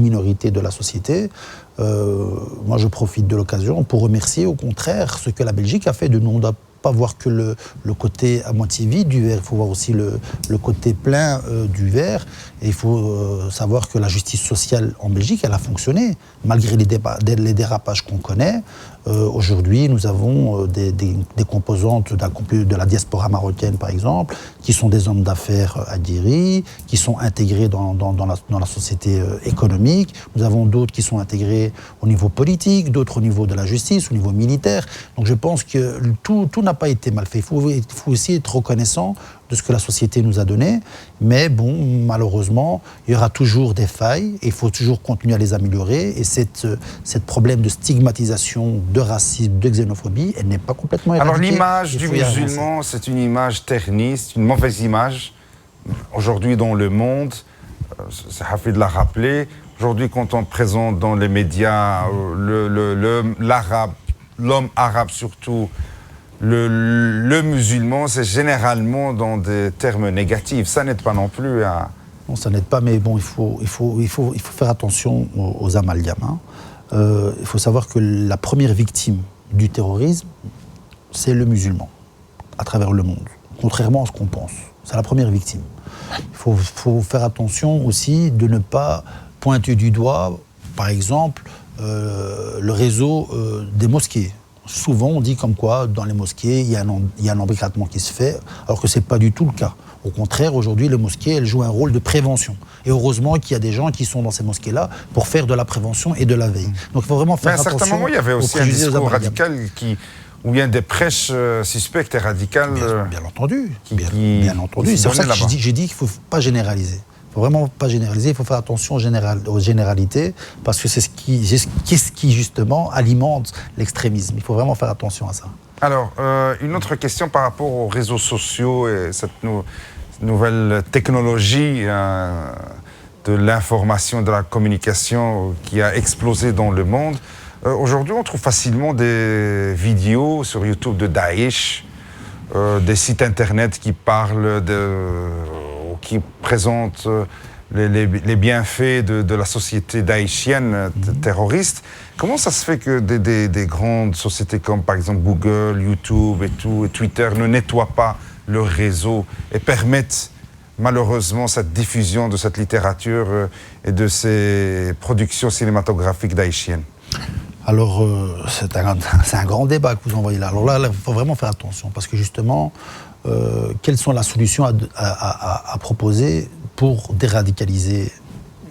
minorité de la société. Moi, je profite de l'occasion pour remercier, au contraire, ce que la Belgique a fait de nous. On ne doit pas voir que le côté à moitié vide du verre, il faut voir aussi le côté plein du verre. Et il faut savoir que la justice sociale en Belgique, elle a fonctionné, malgré les dérapages qu'on connaît. Aujourd'hui, nous avons des composantes de la diaspora marocaine, par exemple, qui sont des hommes d'affaires aguerris, qui sont intégrés dans la société économique. Nous avons d'autres qui sont intégrés au niveau politique, d'autres au niveau de la justice, au niveau militaire. Donc je pense que tout n'a pas été mal fait. Il faut aussi être reconnaissant de ce que la société nous a donné. Mais bon, malheureusement, il y aura toujours des failles et il faut toujours continuer à les améliorer. Et cette problème de stigmatisation, de racisme, de xénophobie, elle n'est pas complètement éradiquée. Alors l'image du musulman, c'est une image ternie, c'est une mauvaise image. Aujourd'hui dans le monde, Hafid l'a rappelé, aujourd'hui quand on présente dans les médias l'homme arabe surtout, le musulman, c'est généralement dans des termes négatifs. Ça n'aide pas non plus à... Non, ça n'aide pas, mais bon, il faut faire attention aux amalgames. Hein. Il faut savoir que la première victime du terrorisme, c'est le musulman, à travers le monde, contrairement à ce qu'on pense. C'est la première victime. Il faut faire attention aussi de ne pas pointer du doigt, par exemple, le réseau des mosquées. Souvent, on dit comme quoi, dans les mosquées, il y a un embrigadement qui se fait, alors que ce n'est pas du tout le cas. Au contraire, aujourd'hui, les mosquées, elles jouent un rôle de prévention. Et heureusement qu'il y a des gens qui sont dans ces mosquées-là pour faire de la prévention et de la veille. Donc il faut vraiment faire attention. À un certain moment, il y avait aussi un discours radical où il y a des prêches suspectes et radicales. Bien entendu. Bien entendu. C'est pour ça que j'ai dit qu'il ne faut pas généraliser. Il ne faut vraiment pas généraliser, il faut faire attention aux généralités, parce que c'est ce qui justement alimente l'extrémisme. Il faut vraiment faire attention à ça. Alors, une autre question par rapport aux réseaux sociaux et cette nouvelle technologie de l'information, de la communication qui a explosé dans le monde. Aujourd'hui, on trouve facilement des vidéos sur YouTube de Daesh, des sites internet qui parlent qui présentent les bienfaits de la société daéchienne terroriste. Comment ça se fait que des grandes sociétés comme par exemple Google, YouTube et Twitter ne nettoient pas leur réseau et permettent malheureusement cette diffusion de cette littérature et de ces productions cinématographiques daéchiennes? Alors, c'est un grand débat que vous envoyez là. Alors là, il faut vraiment faire attention, parce que justement, quelles sont les solutions à proposer pour déradicaliser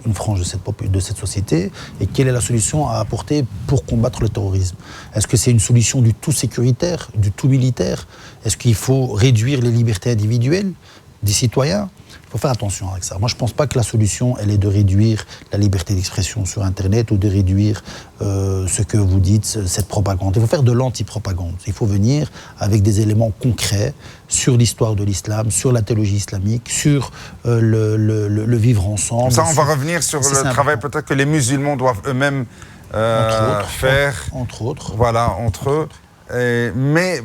une frange de cette société, et quelle est la solution à apporter pour combattre le terrorisme? Est-ce que c'est une solution du tout sécuritaire, du tout militaire? Est-ce qu'il faut réduire les libertés individuelles des citoyens? Il faut faire attention avec ça. Moi, je ne pense pas que la solution, elle est de réduire la liberté d'expression sur Internet ou de réduire ce que vous dites, cette propagande. Il faut faire de l'anti-propagande. Il faut venir avec des éléments concrets sur l'histoire de l'islam, sur la théologie islamique, sur le vivre ensemble. Ça, on va revenir sur le travail peut-être que les musulmans doivent eux-mêmes faire. Entre autres. Voilà, entre eux. Mais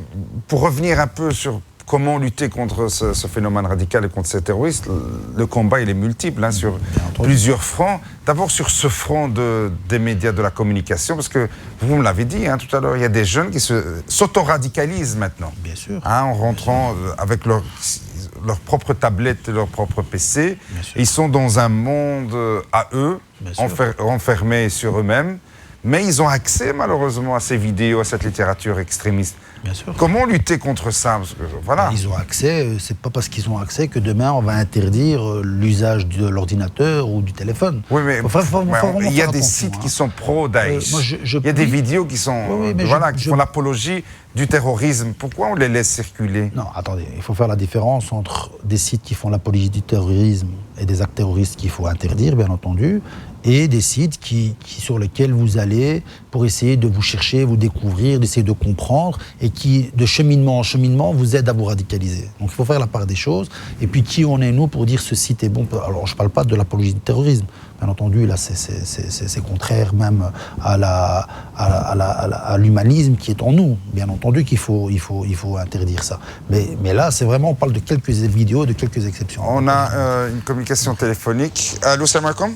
pour revenir un peu sur comment lutter contre ce phénomène radical et contre ces terroristes, le combat il est multiple sur plusieurs fronts. D'abord sur ce front des médias de la communication, parce que vous me l'avez dit tout à l'heure, il y a des jeunes qui s'auto-radicalisent maintenant. Bien sûr. En rentrant avec leur propre tablette et leur propre PC. Ils sont dans un monde à eux, enfermés sur eux-mêmes. mais ils ont accès malheureusement à ces vidéos, à cette littérature extrémiste. Bien sûr. Comment lutter contre ça? Parce que, voilà. Ils ont accès, c'est pas parce qu'ils ont accès que demain on va interdire l'usage de l'ordinateur ou du téléphone. Oui, mais il y a des sites qui sont pro-Daesh. Il y a des vidéos qui sont, qui font l'apologie du terrorisme. Pourquoi on les laisse circuler? Non, attendez, il faut faire la différence entre des sites qui font l'apologie du terrorisme et des actes terroristes qu'il faut interdire, bien entendu, et des sites sur lesquels vous allez pour essayer de vous chercher, vous découvrir, d'essayer de comprendre, et qui, de cheminement en cheminement, vous aident à vous radicaliser. Donc il faut faire la part des choses. Et puis qui on est, nous, pour dire ce site est bon? Alors je ne parle pas de l'apologie du terrorisme. Bien entendu, là, c'est contraire même à l'humanisme qui est en nous. Bien entendu qu'il faut interdire ça. Mais là, c'est vraiment, on parle de quelques vidéos, de quelques exceptions. On a une communication téléphonique. Allô, salam alaikum.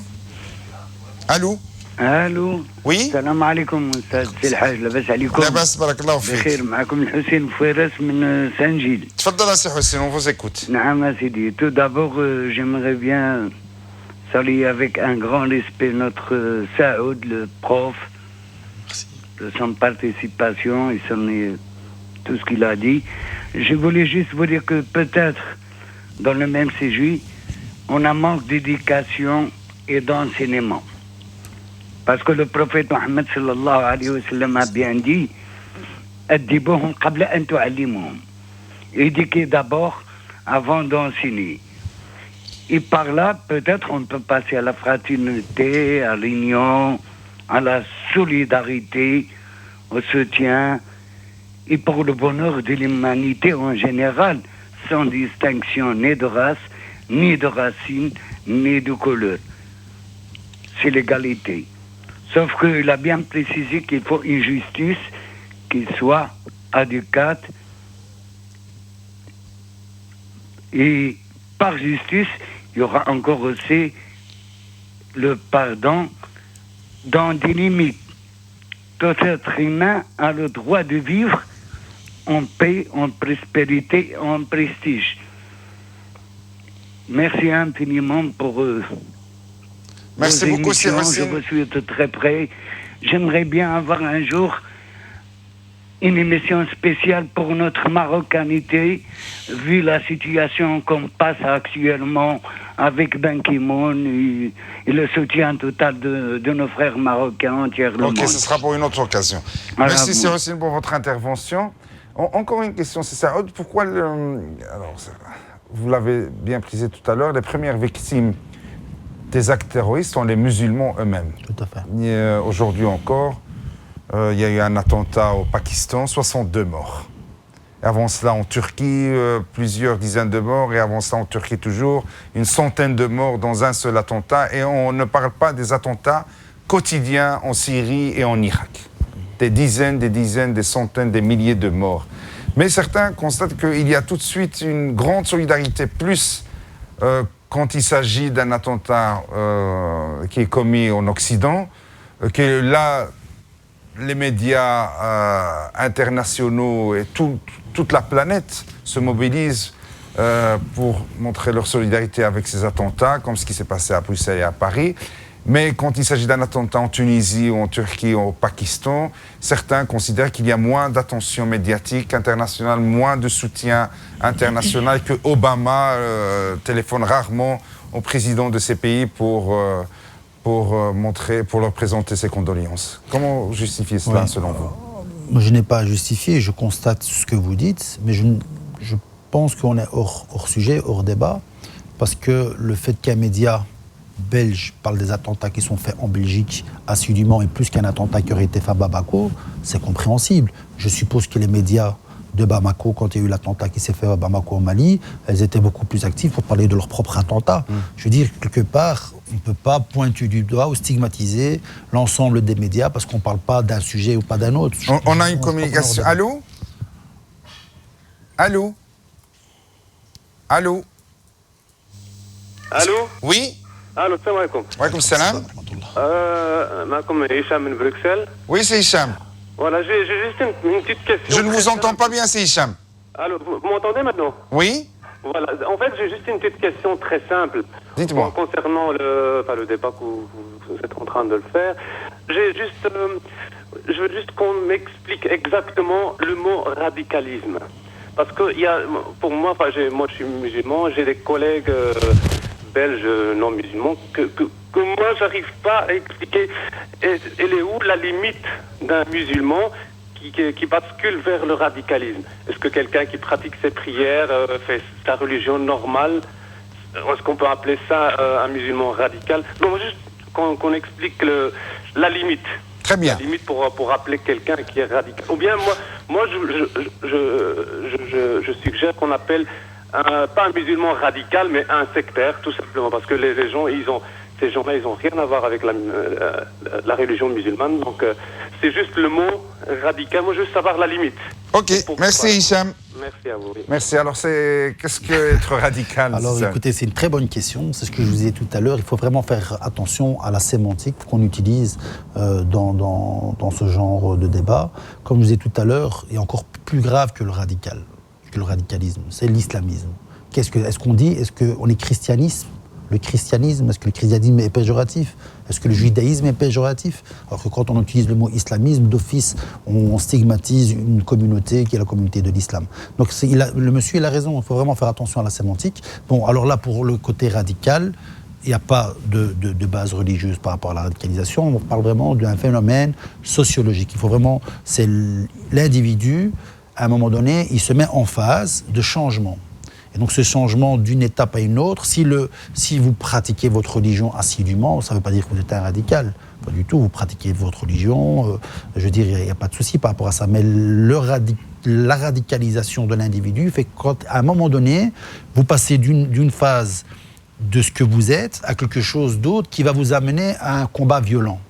Allô. الو Oui. السلام عليكم استاذ سي الحاج لاباس عليكم؟ لاباس بارك الله فيك. بخير معكم الحسين فويرس من سانجيل. تفضل سي حسين, on vous écoute. نعم سيدي. Tout d'abord j'aimerais bien saluer avec un grand respect notre Saoud, le prof, de son participation et tout ce qu'il a dit. Je voulais juste vous dire que peut-être dans le même séjour on a manque d'éducation et d'enseignement. Parce que le prophète Mohammed sallallahu alayhi wa sallam a bien dit Addibuhum qabla an tu'allimuhum. Éduquez d'abord avant d'enseigner. Et par là, peut-être on peut passer à la fraternité, à l'union, à la solidarité, au soutien, et pour le bonheur de l'humanité en général, sans distinction ni de race, ni de racine, ni de couleur. C'est l'égalité. Sauf qu'il a bien précisé qu'il faut une justice qui soit adéquate. Et par justice, il y aura encore aussi le pardon dans des limites. Tout être humain a le droit de vivre en paix, en prospérité, en prestige. Merci infiniment pour Merci beaucoup, je Cyril. vous suis de très près. J'aimerais bien avoir un jour une émission spéciale pour notre marocanité, vu la situation qu'on passe actuellement avec Ban Ki-moon et le soutien total de nos frères marocains entiers. Ok, ce sera pour une autre occasion. Voilà, merci, Cyril, pour votre intervention. Encore une question, c'est ça. Pourquoi vous l'avez bien précisé tout à l'heure, les premières victimes des actes terroristes sont les musulmans eux-mêmes. Tout à fait. Aujourd'hui encore, il y a eu un attentat au Pakistan, 62 morts. Et avant cela, en Turquie, plusieurs dizaines de morts. Et avant cela, en Turquie toujours, une centaine de morts dans un seul attentat. Et on ne parle pas des attentats quotidiens en Syrie et en Irak. Des dizaines, des centaines, des milliers de morts. Mais certains constatent qu'il y a tout de suite une grande solidarité, plus quand il s'agit d'un attentat qui est commis en Occident, que là, les médias internationaux et toute la planète se mobilisent pour montrer leur solidarité avec ces attentats, comme ce qui s'est passé à Bruxelles et à Paris. Mais quand il s'agit d'un attentat en Tunisie, ou en Turquie, ou au Pakistan, certains considèrent qu'il y a moins d'attention médiatique internationale, moins de soutien international, que Obama téléphone rarement au président de ces pays pour leur présenter ses condoléances. Comment justifier cela, selon vous? Moi, je n'ai pas à justifier, je constate ce que vous dites, mais je pense qu'on est hors sujet, hors débat, parce que le fait qu'un média belge parle des attentats qui sont faits en Belgique assidûment et plus qu'un attentat qui aurait été fait à Bamako, c'est compréhensible. Je suppose que les médias de Bamako, quand il y a eu l'attentat qui s'est fait à Bamako au Mali, elles étaient beaucoup plus actives pour parler de leur propre attentat. Je veux dire, quelque part, on ne peut pas pointer du doigt ou stigmatiser l'ensemble des médias parce qu'on ne parle pas d'un sujet ou pas d'un autre. On a une communication. Allô? Allô? Allô? Allô? Oui? Allô, salam alaikum. Wa alaikum salam. Malcolm Hicham de Bruxelles. Oui, c'est Hicham. Voilà, j'ai juste une petite question. Je ne vous entends pas bien, c'est Hicham. Allô, vous m'entendez maintenant? Oui? Voilà, en fait, j'ai juste une petite question très simple. Dites-moi. Concernant le débat que vous êtes en train de le faire. je veux juste qu'on m'explique exactement le mot radicalisme. Parce que pour moi, moi je suis musulman, j'ai des collègues belges non musulmans que moi j'arrive pas à expliquer. Elle est où la limite d'un musulman qui bascule vers le radicalisme? Est-ce que quelqu'un qui pratique ses prières fait sa religion normale? Est-ce qu'on peut appeler ça un musulman radical? Non, juste qu'on explique la limite. Très bien. La limite pour appeler quelqu'un qui est radical. Ou bien moi je suggère qu'on appelle pas un musulman radical, mais un sectaire, tout simplement, parce que ces gens-là, ils ont rien à voir avec la religion musulmane. Donc c'est juste le mot radical. Moi, je veux savoir la limite. Ok, merci Hicham. Merci à vous. Oui. Merci. Alors, qu'est-ce que être radical? Alors écoutez, c'est une très bonne question. C'est ce que je vous disais tout à l'heure. Il faut vraiment faire attention à la sémantique qu'on utilise dans ce genre de débat. Comme je vous disais tout à l'heure, il y a encore plus grave que le radicalisme, c'est l'islamisme. Est-ce qu'on est christianisme? Le christianisme, est-ce que le christianisme est péjoratif? Est-ce que le judaïsme est péjoratif? Alors que quand on utilise le mot islamisme, d'office, on stigmatise une communauté qui est la communauté de l'islam. Donc le monsieur, il a raison, il faut vraiment faire attention à la sémantique. Bon, alors là, pour le côté radical, il n'y a pas de base religieuse par rapport à la radicalisation. On parle vraiment d'un phénomène sociologique. Il faut vraiment, c'est l'individu, à un moment donné, il se met en phase de changement. Et donc ce changement d'une étape à une autre, si vous pratiquez votre religion assidûment, ça ne veut pas dire que vous êtes un radical. Pas du tout, vous pratiquez votre religion, je veux dire, il n'y a pas de souci par rapport à ça. Mais la radicalisation de l'individu fait qu'à un moment donné, vous passez d'une phase de ce que vous êtes à quelque chose d'autre qui va vous amener à un combat violent.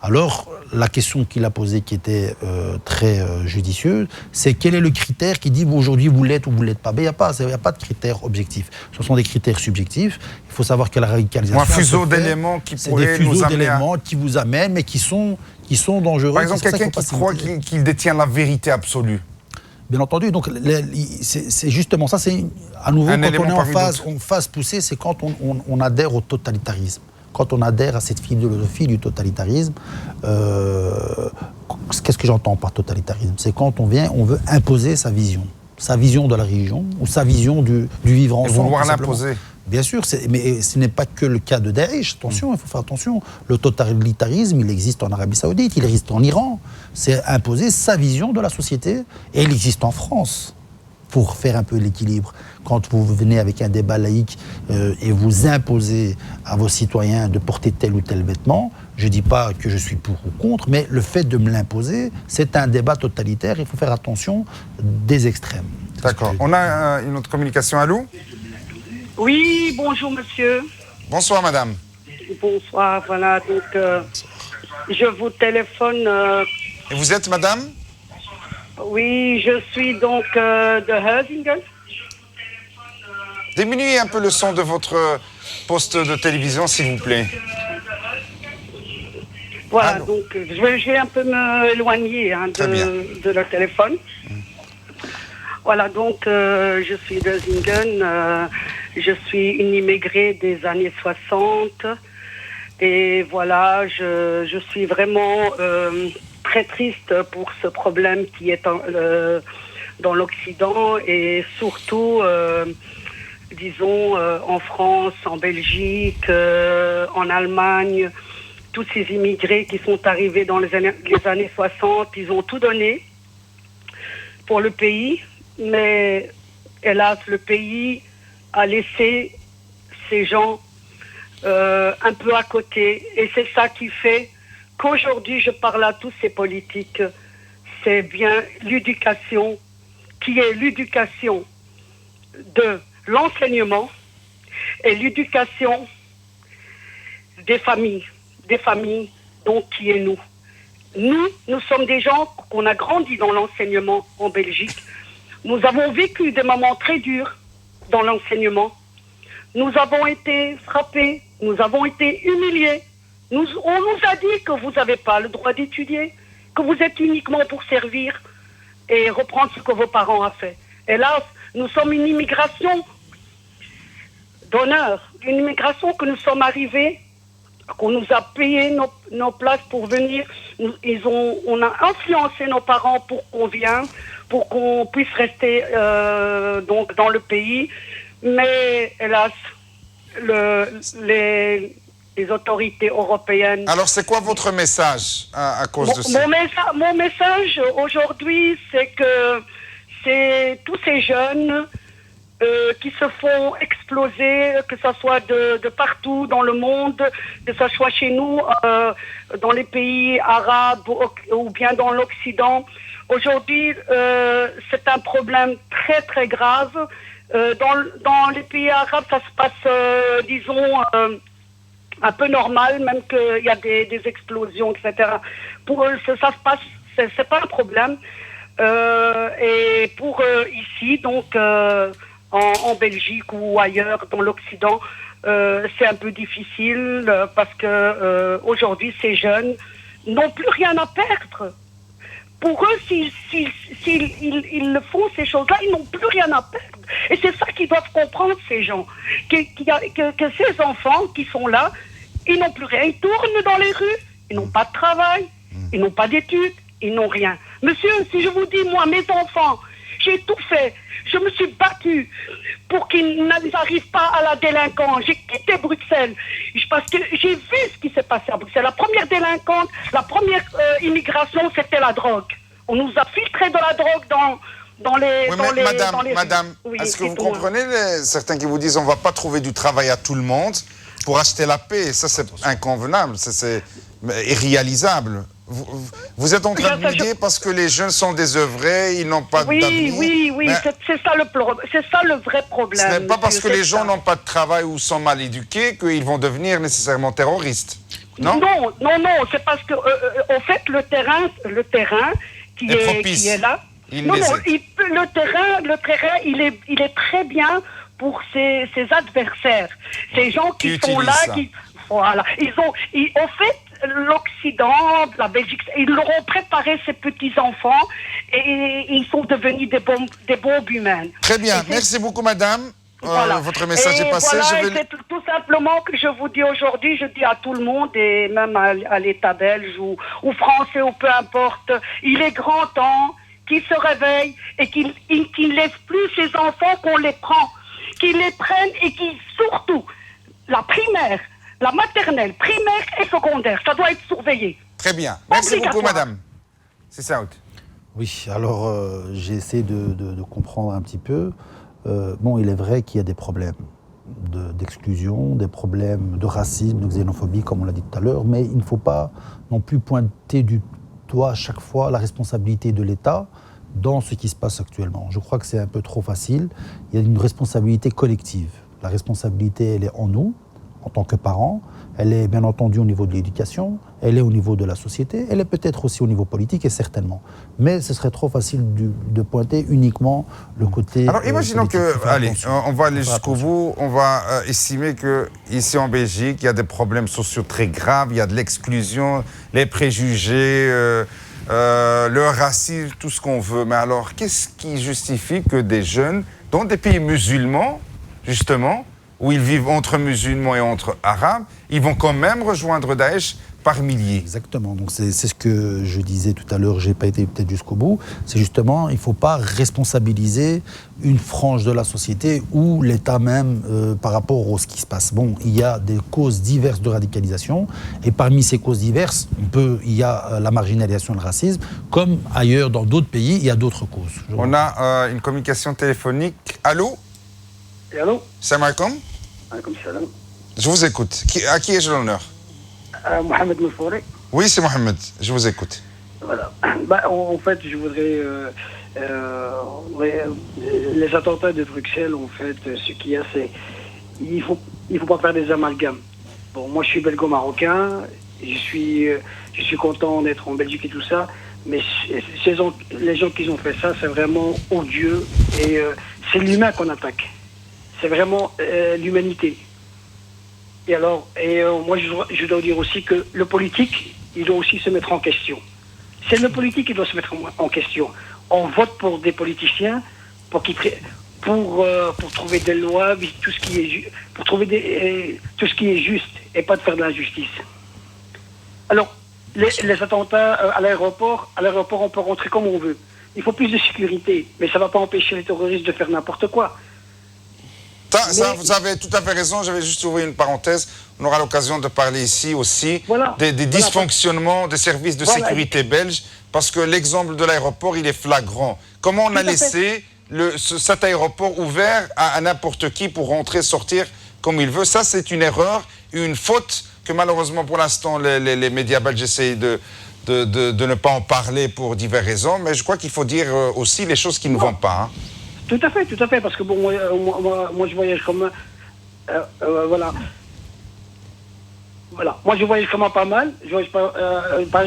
Alors, la question qu'il a posée, qui était très judicieuse, c'est quel est le critère qui dit aujourd'hui vous l'êtes ou vous ne l'êtes pas? Il n'y a pas de critère objectif. Ce sont des critères subjectifs. Il faut savoir que la radicalisation... Un fuseau d'éléments qui pourraient nous amener... C'est des fuseaux d'éléments qui vous amènent, mais qui sont dangereux. Par exemple, quelqu'un qui croit qu'il détient la vérité absolue. Bien entendu, donc c'est justement ça, c'est à nouveau quand on est en phase poussée, c'est quand on adhère au totalitarisme. Quand on adhère à cette philosophie du totalitarisme, qu'est-ce que j'entends par totalitarisme? C'est quand on veut imposer sa vision de la religion ou sa vision du vivre ensemble. Et vouloir l'imposer. Bien sûr, mais ce n'est pas que le cas de Daesh. Attention, il faut faire attention. Le totalitarisme, il existe en Arabie Saoudite, il existe en Iran. C'est imposer sa vision de la société. Et il existe en France, pour faire un peu l'équilibre. Quand vous venez avec un débat laïque et vous imposez à vos citoyens de porter tel ou tel vêtement, je ne dis pas que je suis pour ou contre, mais le fait de me l'imposer, c'est un débat totalitaire. Il faut faire attention des extrêmes. D'accord. On a une autre communication. Allô? Oui, bonjour monsieur. Bonsoir madame. Bonsoir, voilà, donc je vous téléphone... Et vous êtes madame? Oui, je suis donc de Heusingen. Diminuez un peu le son de votre poste de télévision, s'il vous plaît. Voilà, allô. Donc je vais un peu m'éloigner de le téléphone. Voilà, donc je suis de Heusingen. Je suis une immigrée des années 60. Et voilà, je suis vraiment... très triste pour ce problème qui est dans l'Occident et surtout, disons, en France, en Belgique, en Allemagne, tous ces immigrés qui sont arrivés dans les années 60, ils ont tout donné pour le pays, mais hélas, le pays a laissé ces gens un peu à côté et c'est ça qui fait qu'aujourd'hui, je parle à tous ces politiques, c'est bien l'éducation, qui est l'éducation de l'enseignement et l'éducation des familles, donc qui est nous. Nous sommes des gens qu'on a grandi dans l'enseignement en Belgique. Nous avons vécu des moments très durs dans l'enseignement. Nous avons été frappés, nous avons été humiliés. On nous a dit que vous n'avez pas le droit d'étudier, que vous êtes uniquement pour servir et reprendre ce que vos parents ont fait. Hélas, nous sommes une immigration d'honneur, une immigration que nous sommes arrivés qu'on nous a payé nos places pour venir. On a influencé nos parents pour qu'on vienne, pour qu'on puisse rester donc dans le pays. Mais hélas, les autorités européennes... Alors, c'est quoi votre message à cause de ça? Mon message aujourd'hui, c'est que c'est tous ces jeunes qui se font exploser, que ce soit de partout dans le monde, que ce soit chez nous, dans les pays arabes ou bien dans l'Occident. Aujourd'hui, c'est un problème très très grave. Dans les pays arabes, ça se passe, disons, un peu normal, même qu'il y a des explosions, etc. Pour eux, ça se passe, c'est pas un problème. Et pour ici, donc, en Belgique ou ailleurs, dans l'Occident, c'est un peu difficile parce que aujourd'hui, ces jeunes n'ont plus rien à perdre. Pour eux, s'ils font ces choses-là, ils n'ont plus rien à perdre. Et c'est ça qu'ils doivent comprendre, ces gens. Que ces enfants qui sont là, ils n'ont plus rien. Ils tournent dans les rues, ils n'ont pas de travail, ils n'ont pas d'études, ils n'ont rien. Monsieur, si je vous dis, moi, mes enfants, j'ai tout fait. Je me suis battue pour qu'ils n'arrivent pas à la délinquance. J'ai quitté Bruxelles parce que j'ai vu ce qui s'est passé à Bruxelles. La première délinquante, la première immigration, c'était la drogue. On nous a filtré de la drogue dans les... Madame, oui, est-ce que vous comprenez certains qui vous disent on ne va pas trouver du travail à tout le monde pour acheter la paix? Ça, c'est inconvenable, c'est irréalisable. Vous êtes en train de nous dire parce que les jeunes sont désœuvrés, ils n'ont pas d'avenir. Oui, c'est ça le vrai problème. Ce n'est pas parce que les gens n'ont pas de travail ou sont mal éduqués qu'ils vont devenir nécessairement terroristes. Non, c'est parce que, au fait, le terrain qui est là... Le terrain, il est très bien pour ses adversaires. Ces gens qui sont là, voilà. Au fait, l'Occident, la Belgique, ils leur ont préparé ces petits-enfants et ils sont devenus des bombes humaines. Très bien, merci beaucoup madame. Voilà. Votre message est passé. Voilà, c'est tout simplement que je vous dis aujourd'hui, je dis à tout le monde et même à l'État belge ou français ou peu importe, il est grand temps qu'ils se réveillent et qu'ils ne laissent plus ces enfants qu'on les prend, qu'ils les prennent et qu'ils surtout, la primaire, la maternelle, primaire et secondaire, ça doit être surveillé. Très bien. Merci beaucoup, madame. C'est ça. Oui, alors j'ai essayé de comprendre un petit peu. Bon, il est vrai qu'il y a des problèmes d'exclusion, des problèmes de racisme, de xénophobie, comme on l'a dit tout à l'heure, mais il ne faut pas non plus pointer du doigt à chaque fois la responsabilité de l'État dans ce qui se passe actuellement. Je crois que c'est un peu trop facile. Il y a une responsabilité collective. La responsabilité, elle est en nous, en tant que parents, elle est bien entendu au niveau de l'éducation, elle est au niveau de la société, elle est peut-être aussi au niveau politique et certainement. Mais ce serait trop facile de pointer uniquement le côté... Alors imaginons on va aller jusqu'au bout, on va estimer qu'ici en Belgique, il y a des problèmes sociaux très graves, il y a de l'exclusion, les préjugés, le racisme, tout ce qu'on veut. Mais alors, qu'est-ce qui justifie que des jeunes, dans des pays musulmans, justement, où ils vivent entre musulmans et entre arabes, ils vont quand même rejoindre Daesh par milliers. Exactement. Donc c'est ce que je disais tout à l'heure, je n'ai pas été peut-être jusqu'au bout. C'est justement, il ne faut pas responsabiliser une frange de la société ou l'État même par rapport à ce qui se passe. Bon, il y a des causes diverses de radicalisation et parmi ces causes diverses, il y a la marginalisation et le racisme. Comme ailleurs, dans d'autres pays, il y a d'autres causes. On a une communication téléphonique. Allô? Et allô? Salam alaikum. Alaikum salam. Je vous écoute. À qui ai-je l'honneur? Mohamed Moufouri. Oui, c'est Mohamed. Je vous écoute. Voilà. En fait, je voudrais... les attentats de Bruxelles, en fait, ce qu'il y a, c'est... Il faut pas faire des amalgames. Bon, moi, je suis belgo-marocain. Je suis content d'être en Belgique et tout ça. Mais les gens qui ont fait ça, c'est vraiment odieux. Et c'est l'humain qu'on attaque. C'est vraiment l'humanité. Et alors, moi, je dois dire aussi que le politique, il doit aussi se mettre en question. C'est le politique qui doit se mettre en question. On vote pour des politiciens pour trouver des lois, pour trouver tout ce qui est juste. et pas de faire de l'injustice. Alors, les attentats à l'aéroport, on peut rentrer comme on veut. Il faut plus de sécurité, mais ça ne va pas empêcher les terroristes de faire n'importe quoi. Ça, vous avez tout à fait raison. J'avais juste ouvert une parenthèse. On aura l'occasion de parler ici aussi des dysfonctionnements des services de sécurité belges, parce que l'exemple de l'aéroport, il est flagrant. Comment on a laissé cet aéroport ouvert à n'importe qui pour rentrer, sortir comme il veut? Ça, c'est une erreur, une faute que malheureusement pour l'instant les médias belges essayent de ne pas en parler pour diverses raisons. Mais je crois qu'il faut dire aussi les choses qui ne vont pas. Hein. Tout à fait, parce que bon, moi je voyage comme voilà. Moi je voyage comme pas mal. Je voyage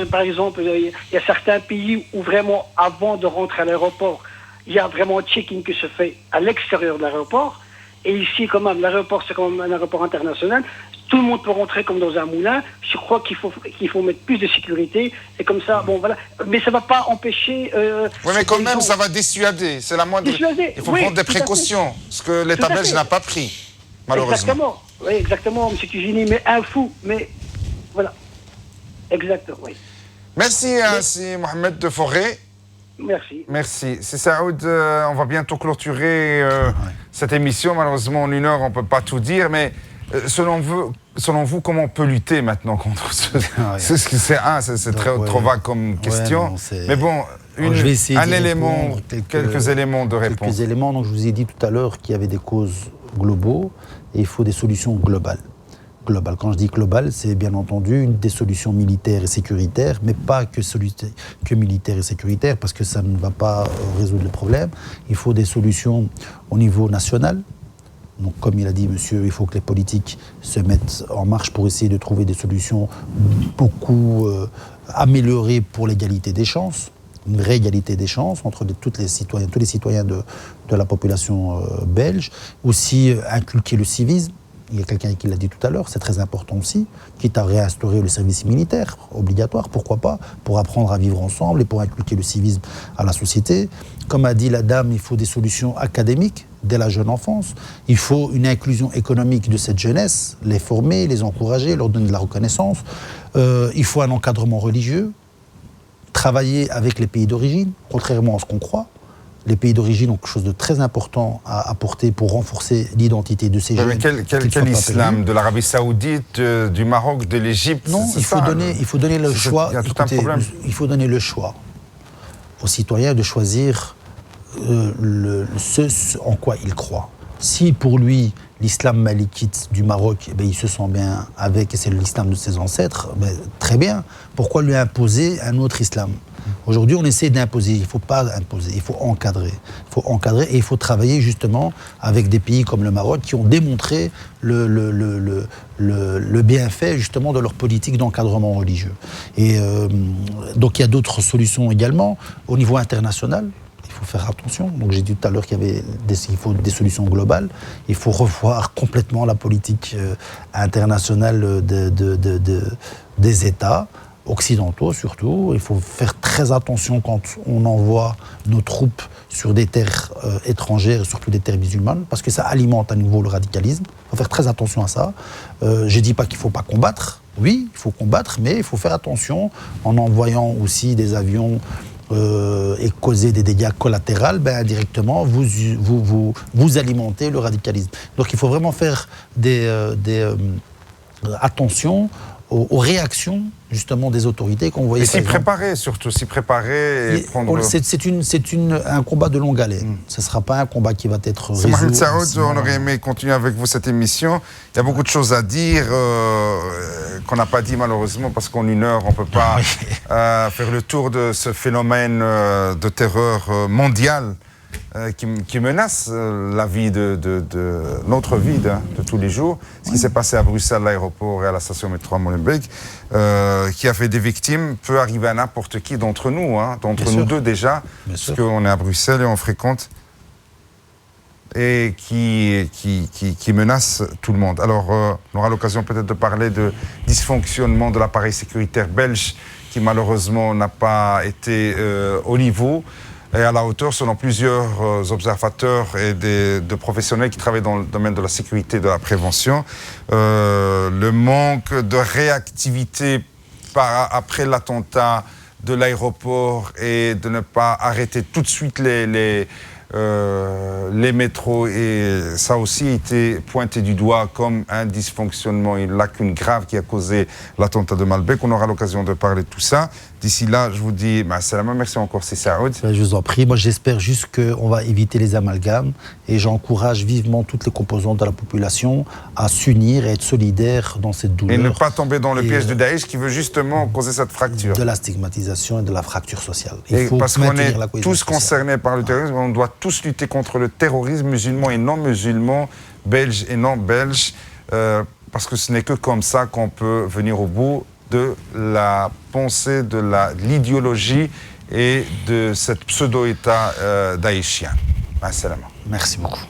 par exemple, il y a certains pays où vraiment avant de rentrer à l'aéroport, il y a vraiment un check-in qui se fait à l'extérieur de l'aéroport. Et ici, quand même, l'aéroport c'est quand même un aéroport international. Tout le monde peut rentrer comme dans un moulin. Je crois qu'il faut mettre plus de sécurité. Et comme ça, bon, voilà. Mais ça ne va pas empêcher... oui, mais quand même, ça va dissuader. C'est la moindre... Il faut prendre des précautions. Ce que l'État belge n'a pas pris, malheureusement. Exactement. Oui, exactement, M. Tijini. Mais un fou. Mais voilà. Exactement, oui. Merci, Mohamed de Forêt. Merci. Merci. C'est Saoud, on va bientôt clôturer cette émission. Malheureusement, en 1 heure, on ne peut pas tout dire, mais... Selon vous, comment on peut lutter maintenant contre ce... C'est trop vague comme question. Mais bon, quelques éléments de réponse. Quelques éléments. Donc, je vous ai dit tout à l'heure qu'il y avait des causes globaux et il faut des solutions globales. Quand je dis global, c'est bien entendu des solutions militaires et sécuritaires, mais pas que militaires et sécuritaires, parce que ça ne va pas résoudre le problème. Il faut des solutions au niveau national. Donc, comme il a dit, monsieur, il faut que les politiques se mettent en marche pour essayer de trouver des solutions beaucoup améliorées pour l'égalité des chances, une vraie égalité des chances entre tous les citoyens de la population belge. Aussi, inculquer le civisme. Il y a quelqu'un qui l'a dit tout à l'heure, c'est très important aussi, quitte à réinstaurer le service militaire obligatoire, pourquoi pas, pour apprendre à vivre ensemble et pour inculquer le civisme à la société. Comme a dit la dame, il faut des solutions académiques dès la jeune enfance. Il faut une inclusion économique de cette jeunesse, les former, les encourager, leur donner de la reconnaissance. Il faut un encadrement religieux, travailler avec les pays d'origine, contrairement à ce qu'on croit. Les pays d'origine ont quelque chose de très important à apporter pour renforcer l'identité de ces jeunes. Mais quel islam? De l'Arabie Saoudite, du Maroc, de l'Égypte? Non, il faut donner le choix. Il y a tout un problème. Il faut donner le choix aux citoyens de choisir ce en quoi il croit. Si pour lui, l'islam malikite du Maroc, il se sent bien avec, et c'est l'islam de ses ancêtres, très bien. Pourquoi lui imposer un autre islam? Aujourd'hui, on essaie d'imposer. Il ne faut pas imposer, il faut encadrer. Il faut encadrer et il faut travailler justement avec des pays comme le Maroc qui ont démontré le bienfait justement de leur politique d'encadrement religieux. Et donc il y a d'autres solutions également au niveau international. Il faut faire attention. Donc j'ai dit tout à l'heure qu'il faut des solutions globales. Il faut revoir complètement la politique internationale des États occidentaux surtout. Il faut faire très attention quand on envoie nos troupes sur des terres étrangères, surtout des terres musulmanes, parce que ça alimente à nouveau le radicalisme. Il faut faire très attention à ça. Je ne dis pas qu'il ne faut pas combattre. Oui, il faut combattre, mais il faut faire attention en envoyant aussi des avions et causer des dégâts collatéraux, indirectement, vous alimentez le radicalisme. Donc il faut vraiment faire attention aux réactions justement des autorités qu'on voyait. Et s'y préparer surtout, s'y préparer et prendre... C'est un combat de longue haleine. Ce ne sera pas un combat qui va être résolu. Mohamed Saoud, on aurait aimé continuer avec vous cette émission. Il y a beaucoup de choses à dire qu'on n'a pas dit malheureusement parce qu'en 1 heure, on ne peut pas faire le tour de ce phénomène de terreur mondiale qui menace la vie notre vie de tous les jours. Ce qui s'est passé à Bruxelles, à l'aéroport et à la station métro à Molenbeek, qui a fait des victimes, peut arriver à n'importe qui d'entre nous, d'entre nous deux déjà, parce qu'on est à Bruxelles et on fréquente, et qui menace tout le monde. Alors, on aura l'occasion peut-être de parler de dysfonctionnement de l'appareil sécuritaire belge, qui malheureusement n'a pas été au niveau. est à la hauteur selon plusieurs observateurs et de professionnels qui travaillent dans le domaine de la sécurité et de la prévention. Le manque de réactivité après l'attentat de l'aéroport et de ne pas arrêter tout de suite les métros, et ça a aussi été pointé du doigt comme un dysfonctionnement, une lacune grave qui a causé l'attentat de Malbec. On aura l'occasion de parler de tout ça. D'ici là, je vous dis, salam, merci encore, c'est Saoud. Je vous en prie. Moi, j'espère juste qu'on va éviter les amalgames, et j'encourage vivement toutes les composantes de la population à s'unir et être solidaires dans cette douleur. Et ne pas tomber dans le piège de Daesh qui veut justement causer cette fracture. De la stigmatisation et de la fracture sociale. Parce qu'on est tous concernés par le terrorisme, on doit tous lutter contre le terrorisme, musulman et non musulman, belge et non belge, parce que ce n'est que comme ça qu'on peut venir au bout de la pensée, de l'idéologie et de cet pseudo-État daéchien. Assalam. Merci beaucoup.